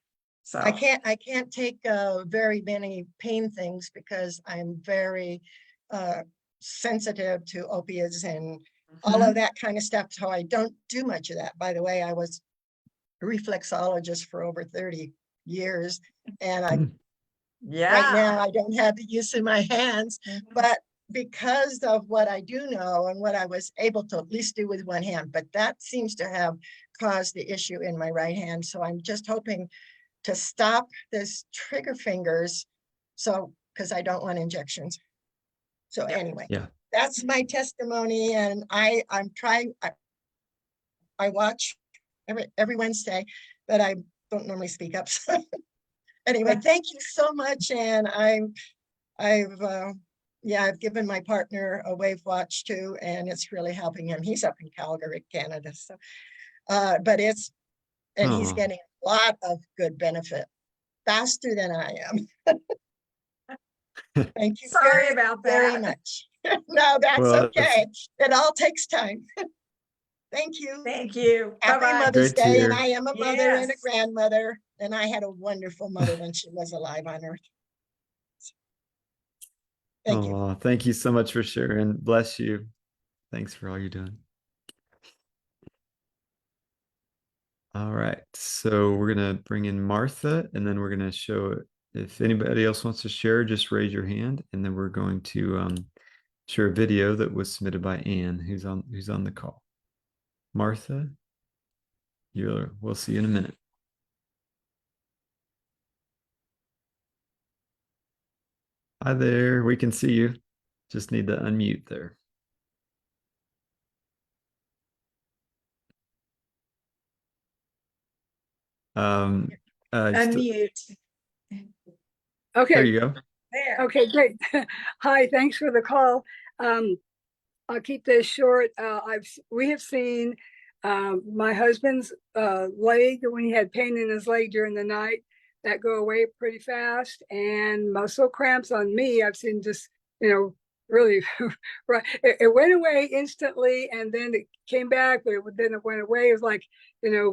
So I can't take very many pain things because I'm very sensitive to opiates and all of that kind of stuff. So I don't do much of that. By the way, I was a reflexologist for over 30 years. And right now I don't have the use of my hands, but because of what I do know and what I was able to at least do with one hand, but that seems to have caused the issue in my right hand. So I'm just hoping to stop this trigger fingers. So, because I don't want injections. So anyway, that's my testimony, and I'm trying. I watch every Wednesday, but I don't normally speak up. So anyway, thank you so much, and I've given my partner a WAVwatch too, and it's really helping him. He's up in Calgary, Canada. So, but he's getting a lot of good benefit faster than I am. Thank you Sorry about that. very much. No, that's Well, okay. It all takes time. Thank you. Thank you. Happy Bye-bye. Mother's Great to Day. And hear. I am a mother and a Yes. grandmother. And I had a wonderful mother when she was alive on earth. Thank you. Oh, thank you so much for sharing. Bless you. Thanks for all you're doing. All right, so we're gonna bring in Martha, and then we're gonna show if anybody else wants to share, just raise your hand, and then we're going to share a video that was submitted by Anne, who's on the call. Martha, we'll see you in a minute. Hi there, we can see you. Just need to unmute there. Um, Unmute. there Okay, you go. There. okay, great. Hi, thanks for the call. I'll keep this short. We have seen my husband's leg when he had pain in his leg during the night that go away pretty fast, and muscle cramps on me. I've seen just really right. It went away instantly, and then it came back, but then it went away. It was like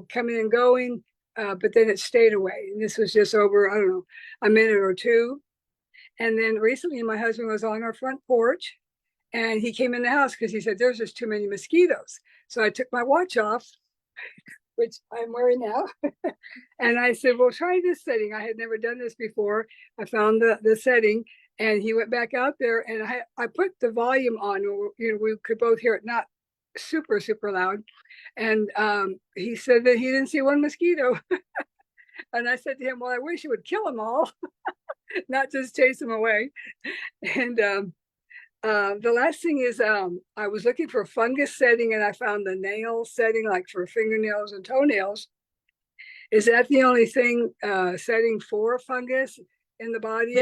coming and going, but then it stayed away. And this was just over, I don't know, a minute or two. And then recently, my husband was on our front porch, and he came in the house because he said there's just too many mosquitoes. So I took my watch off, which I'm wearing now. And I said, well, try this setting. I had never done this before. I found the setting, and he went back out there, and I put the volume on. We could both hear it, not super, super loud. And he said that he didn't see one mosquito. And I said to him, well, I wish you would kill them all, not just chase them away. And the last thing is I was looking for a fungus setting, and I found the nail setting, like for fingernails and toenails. Is that the only thing setting for fungus in the body?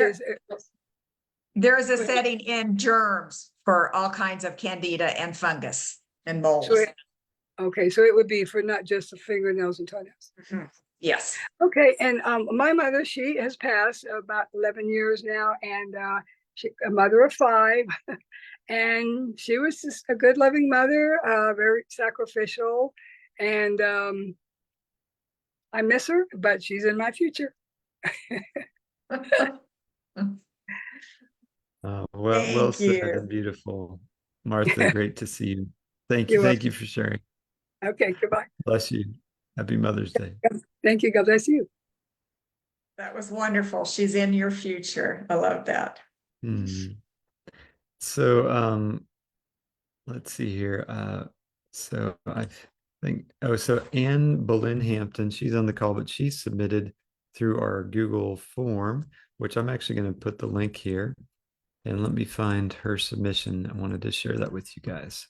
There is a setting in germs for all kinds of candida and fungus and molds. Okay, so it would be for not just the fingernails and toenails. Mm-hmm. Yes. Okay, and my mother, she has passed about 11 years now, and she a mother of 5, and she was just a good, loving mother, very sacrificial, and I miss her, but she's in my future. Well said you. and beautiful. Martha, great to see you. Thank You're you. Thank welcome. you for sharing. Okay, goodbye. Bless you. Happy Mother's Day. Thank you. God bless you. That was wonderful. She's in your future. I love that. So let's see here. So I think so Anne Boleyn Hampton, she's on the call, but she submitted through our Google form, which I'm actually going to put the link here. And let me find her submission. I wanted to share that with you guys.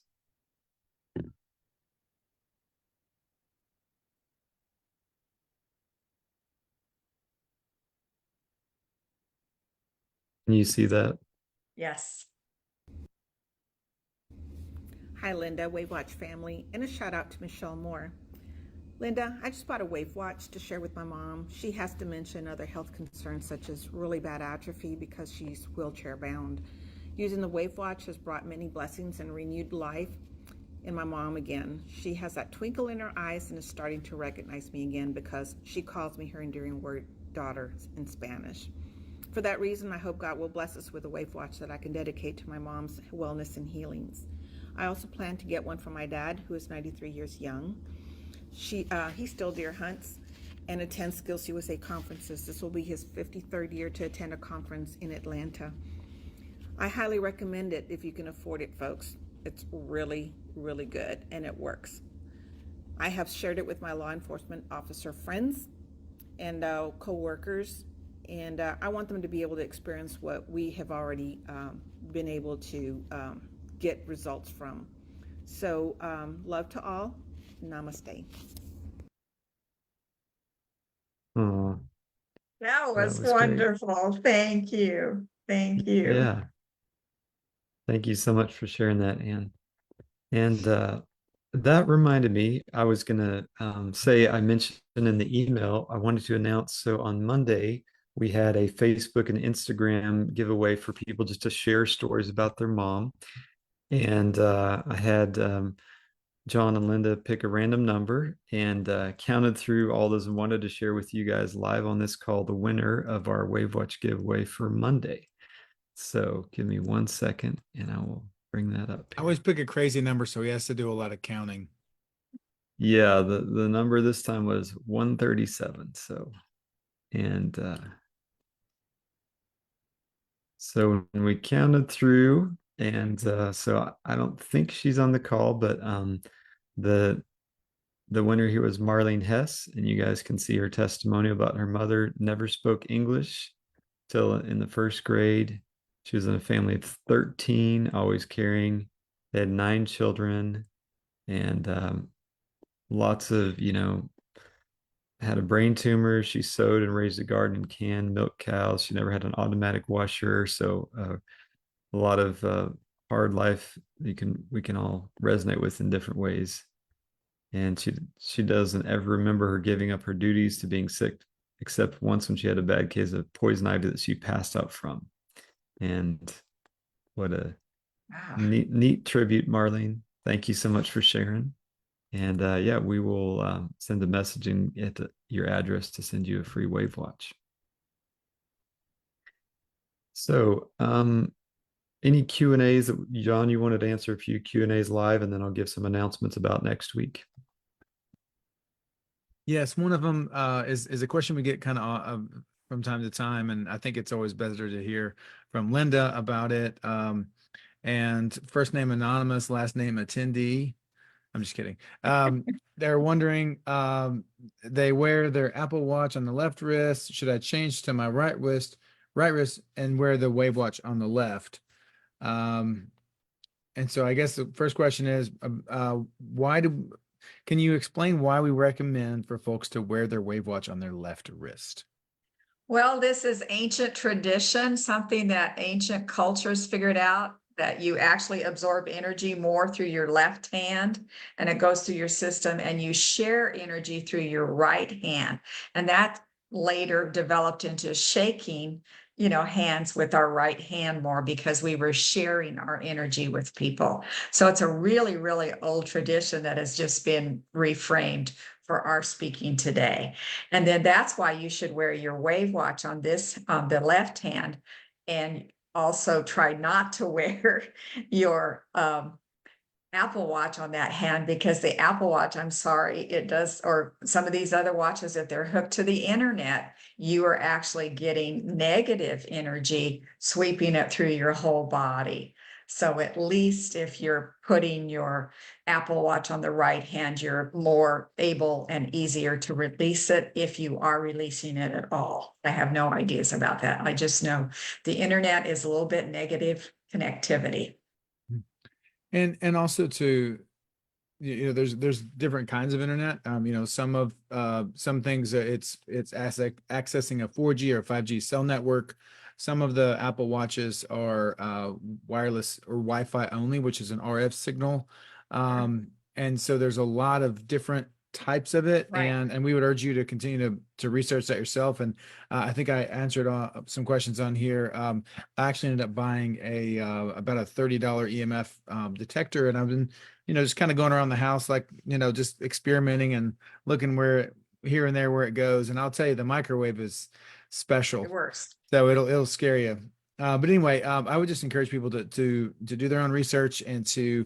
Can you see that? Yes. Hi, Linda, WAVwatch family, and a shout out to Michelle Moore. Linda, I just bought a WAVwatch to share with my mom. She has dementia and other health concerns such as really bad atrophy because she's wheelchair bound. Using the WAVwatch has brought many blessings and renewed life in my mom again. She has that twinkle in her eyes and is starting to recognize me again because she calls me her endearing word daughter in Spanish. For that reason, I hope God will bless us with a WAVwatch that I can dedicate to my mom's wellness and healings. I also plan to get one for my dad, who is 93 years young. He still deer hunts and attends Skills USA conferences. This will be his 53rd year to attend a conference in Atlanta. I highly recommend it if you can afford it, folks. It's really, really good, and it works. I have shared it with my law enforcement officer friends and co-workers, and I want them to be able to experience what we have already been able to get results from. So love to all. Namaste. Oh, That was great. wonderful. Thank you. Thank you. Yeah. Thank you so much for sharing that, Anne. And that reminded me, I was going to say, I mentioned in the email, I wanted to announce, so on Monday, We had a Facebook and Instagram giveaway for people just to share stories about their mom. And I had John and Linda pick a random number and counted through all those and wanted to share with you guys live on this call the winner of our WAVwatch giveaway for Monday. So give me 1 second and I will bring that up I here. always pick a crazy number, so he has to do a lot of counting. Yeah, the number this time was 137. So, and so when we counted through, and so I don't think she's on the call, but the winner here was Marlene Hess, and you guys can see her testimony about her mother never spoke English till in the first grade. She was in a family of 13, always caring. They had 9 children, and lots of, had a brain tumor. She sewed and raised a garden and canned milk cows. She never had an automatic washer. So a lot of hard life we can all resonate with in different ways. And she doesn't ever remember her giving up her duties to being sick, except once when she had a bad case of poison ivy that she passed out from. And what a neat tribute, Marlene. Thank you so much for sharing. And yeah, we will send a messaging at your address to send you a free WAVwatch. So any Q&As that, John, you wanted to answer a few Q&As live, and then I'll give some announcements about next week. Yes, one of them is a question we get kind of from time to time, and I think it's always better to hear from Linda about it. And first name anonymous, last name attendee. I'm just kidding. They're wondering, they wear their Apple Watch on the left wrist. Should I change to my right wrist, and wear the WAVwatch on the left? And so I guess the first question is, can you explain why we recommend for folks to wear their WAVwatch on their left wrist? Well, this is ancient tradition, something that ancient cultures figured out, that you actually absorb energy more through your left hand and it goes through your system, and you share energy through your right hand. And that later developed into shaking, hands with our right hand more, because we were sharing our energy with people. So it's a really, really old tradition that has just been reframed for our speaking today. And then that's why you should wear your WAVwatch on the left hand, and also try not to wear your Apple Watch on that hand, because the Apple Watch, I'm sorry, it does, or some of these other watches, if they're hooked to the internet, you are actually getting negative energy sweeping it through your whole body. So at least if you're putting your Apple Watch on the right hand, you're more able and easier to release it, if you are releasing it at all. I have no ideas about that. I just know the internet is a little bit negative connectivity. And also there's different kinds of internet. Some things it's accessing a 4G or 5G cell network. Some of the Apple Watches are wireless or Wi-Fi only, which is an RF signal. And so there's a lot of different types of it, Right. and we would urge you to continue to research that yourself. And I think I answered some questions on here. I actually ended up buying about a $30 EMF detector, and I've been just kind of going around the house, like just experimenting and looking here and there where it goes. And I'll tell you, the microwave is special. It works. So it'll scare you. But anyway, I would just encourage people to do their own research and to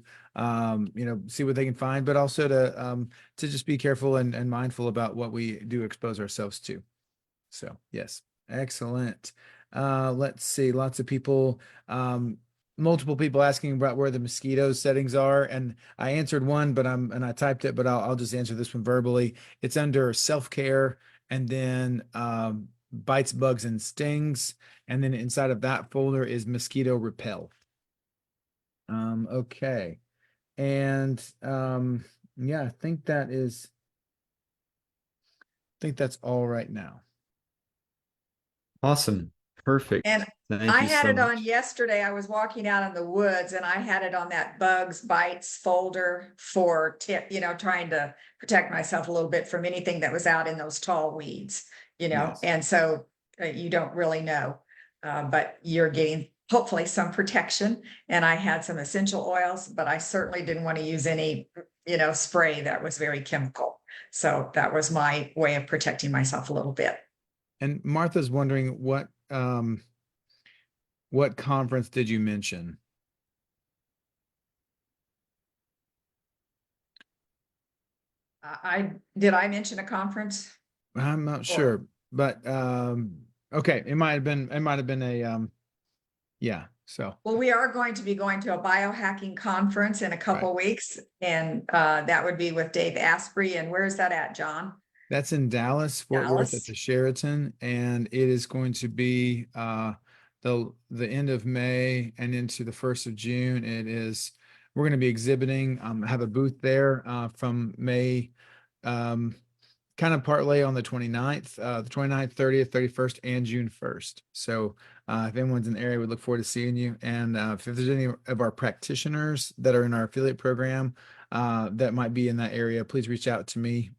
see what they can find, but also to just be careful and mindful about what we do expose ourselves to. So yes, excellent. Let's see, lots of people, multiple people asking about where the mosquito settings are, and I answered one, but I typed it, but I'll just answer this one verbally. It's under self-care, and then bites, bugs, and stings. And then inside of that folder is mosquito repel. Okay. And yeah, I think that's all right now. Awesome. Perfect. And Thank I you had so it on much. yesterday. I was walking out in the woods and I had it on that bugs bites folder for trying to protect myself a little bit from anything that was out in those tall weeds, Yes. and so you don't really know. But you're getting hopefully some protection. And I had some essential oils, but I certainly didn't want to use any, spray that was very chemical. So that was my way of protecting myself a little bit. And Martha's wondering what conference did you mention? Did I mention a conference? I'm not sure, but okay, it might have been a yeah, so Well, we are going to be going to a biohacking conference in a couple weeks, and that would be with Dave Asprey. And where is that at, John? that's in Dallas, Fort Worth at Dallas. the Sheraton, and it is going to be the end of May and into the 1st of June. We're going to be exhibiting, have a booth there from May, kind of partly on the 29th, 30th, 31st, and June 1st. So if anyone's in the area, we look forward to seeing you. And if there's any of our practitioners that are in our affiliate program that might be in that area, please reach out to me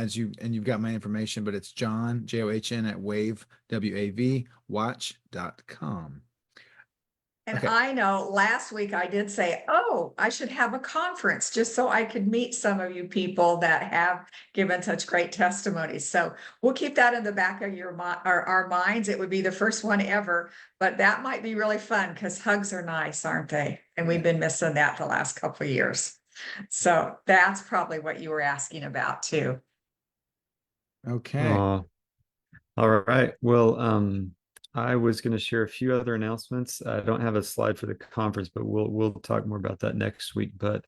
you've got my information, but it's John, John at WAVE, WAV, watch.com. And Okay. I know last week I did say, oh, I should have a conference just so I could meet some of you people that have given such great testimonies. So we'll keep that in the back of our minds. It would be the first one ever, but that might be really fun because hugs are nice, aren't they? And we've been missing that the last couple of years. So that's probably what you were asking about too. Okay. All right. Well, I was going to share a few other announcements. I don't have a slide for the conference, but we'll talk more about that next week. But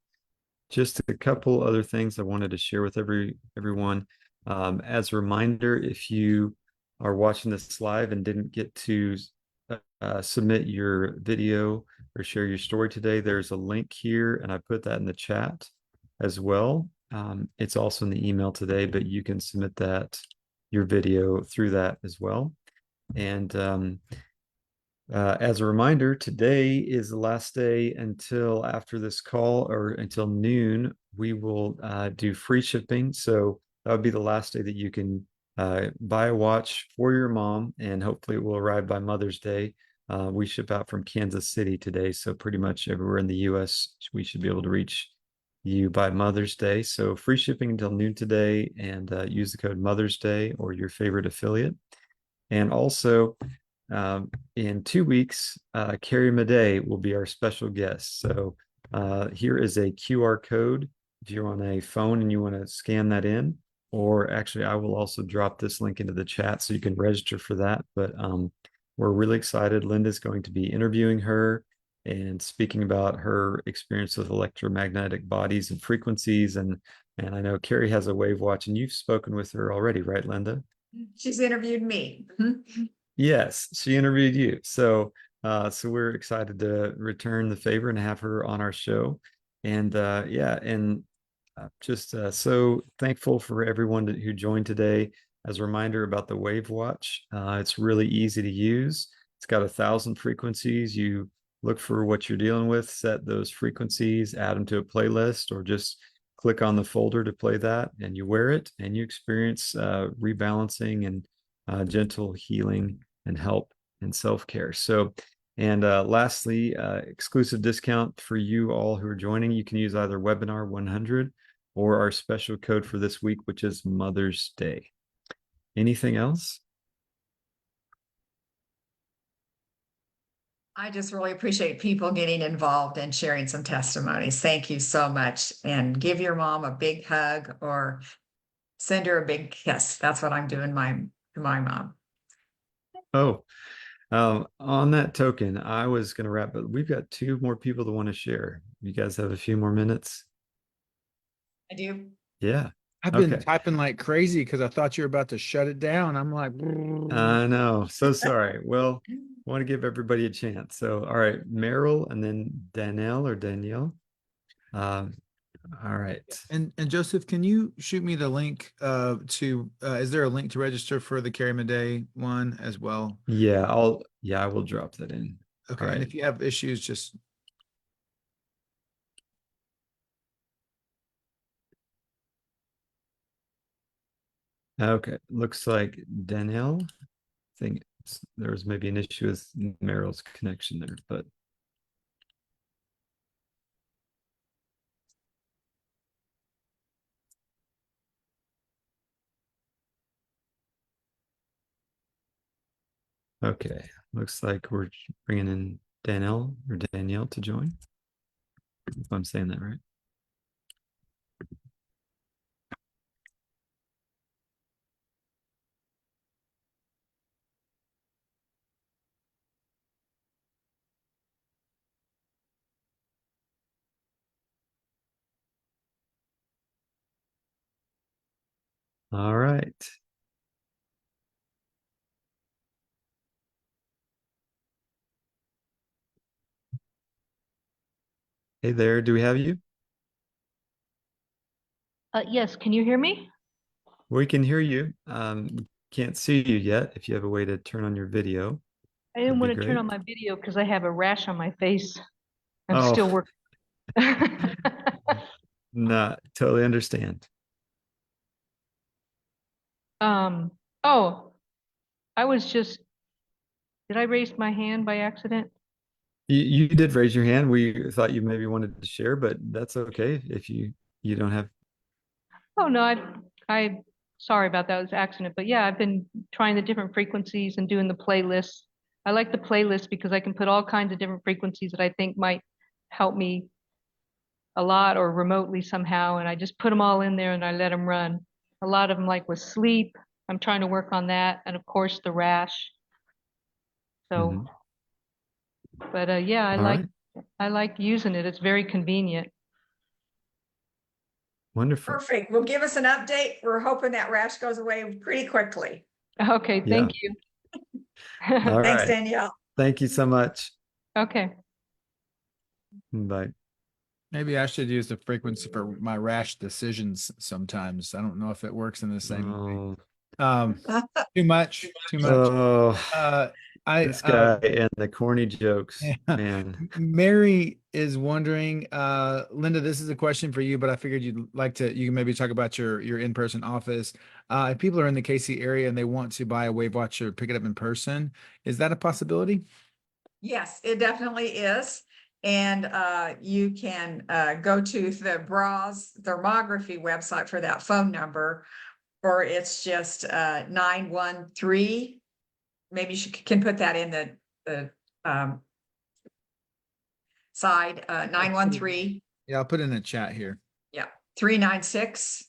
just a couple other things I wanted to share with everyone. As a reminder, if you are watching this live and didn't get to submit your video or share your story today, there's a link here, and I put that in the chat as well. It's also in the email today, but you can submit your video through that as well. And as a reminder, today is the last day until after this call, or until noon. We will do free shipping. So that would be the last day that you can buy a watch for your mom, and hopefully it will arrive by Mother's Day. We ship out from Kansas City today, so pretty much everywhere in the US we should be able to reach you by Mother's Day. So free shipping until noon today, and use the code Mother's Day or your favorite affiliate. And also, in 2 weeks, Carrie Madej will be our special guest. So here is a QR code if you're on a phone and you want to scan that in, or actually I will also drop this link into the chat so you can register for that. But we're really excited. Linda's going to be interviewing her and speaking about her experience with electromagnetic bodies and frequencies. And I know Carrie has a WAVwatch, and you've spoken with her already, right, Linda? She's interviewed me. Yes, she interviewed you. So we're excited to return the favor and have her on our show. And just so thankful for everyone who joined today. As a reminder about the WAVwatch, it's really easy to use. It's got 1,000 frequencies. You look for what you're dealing with, set those frequencies, add them to a playlist, or just click on the folder to play that, and you wear it, and you experience rebalancing and gentle healing and help and self-care. So, and lastly, exclusive discount for you all who are joining. You can use either webinar 100 or our special code for this week, which is Mother's Day. Anything else? I just really appreciate people getting involved and sharing some testimonies. Thank you so much. And give your mom a big hug or send her a big kiss. That's what I'm doing to my mom. Oh, on that token, I was going to wrap, but we've got 2 more people that want to share. You guys have a few more minutes? I do. Yeah. I've been typing like crazy because I thought you were about to shut it down. I'm like, I know. So sorry. Well, I want to give everybody a chance. So, all right, Meryl, and then Danielle. All right. And Joseph, can you shoot me the link is there a link to register for the Carrie Madej one as well? Yeah, I will drop that in. Okay. All right. And if you have issues, just Okay. Looks like Danielle. think there was maybe an issue with Meryl's connection there, but. Okay, looks like we're bringing in Danielle to join. If I'm saying that right. All right. Hey there, do we have you? Yes, can you hear me? We can hear you. Can't see you yet. If you have a way to turn on your video, I didn't that'd want be to turn on great. my video because I have a rash on my face. I'm Oh, still working. not totally understand. Oh, I was just, did I raise my hand by accident? You did raise your hand. We thought you maybe wanted to share, but that's okay if you don't have. Oh, no, I, sorry about that. It was an accident. But yeah, I've been trying the different frequencies and doing the playlists. I like the playlist because I can put all kinds of different frequencies that I think might help me a lot or remotely somehow. And I just put them all in there and I let them run. A lot of them like with sleep. I'm trying to work on that. And of course the rash. So, but yeah, All right. I like using it. It's very convenient. Wonderful. Perfect. Well, give us an update. We're hoping that rash goes away pretty quickly. Okay, thank you. All Thanks, right. Danielle. Thank you so much. Okay. Bye. Maybe I should use the frequency for my rash decisions sometimes. I don't know if it works in the same way. Too much. Oh, this guy and the corny jokes, man. Mary is wondering, Linda, this is a question for you, but I figured you can maybe talk about your in-person office. If people are in the KC area and they want to buy a WAVwatch or pick it up in person, is that a possibility? Yes, it definitely is. And you can go to the Bras thermography website for that phone number, or it's just 913. Maybe you can put that in the side 913. Yeah, I'll put it in the chat here. Yeah, 396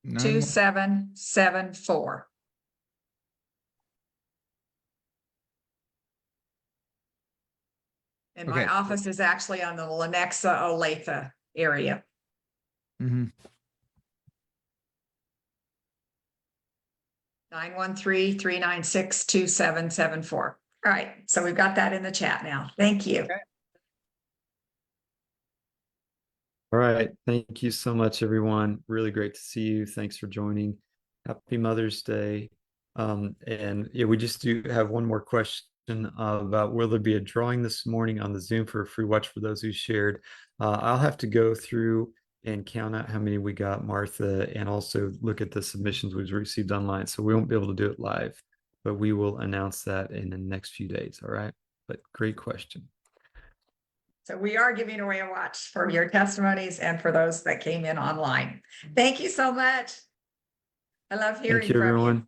2774. And my office is actually on the Lenexa Olathe area. 913-396-2774. All right, so we've got that in the chat now. Thank you. All right. Thank you so much, everyone. Really great to see you. Thanks for joining. Happy Mother's Day. And yeah, we just do have one more question about will there be a drawing this morning on the Zoom for a free watch for those who shared. I'll have to go through and count out how many we got, Martha, and also look at the submissions we've received online. So we won't be able to do it live, but we will announce that in the next few days. All right. But great question. So we are giving away a watch for your testimonies and for those that came in online. Thank you so much. I love hearing Thank you, from everyone.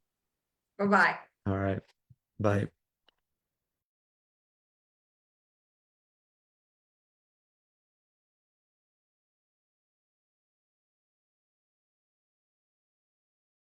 you. Bye-bye. All right. Bye.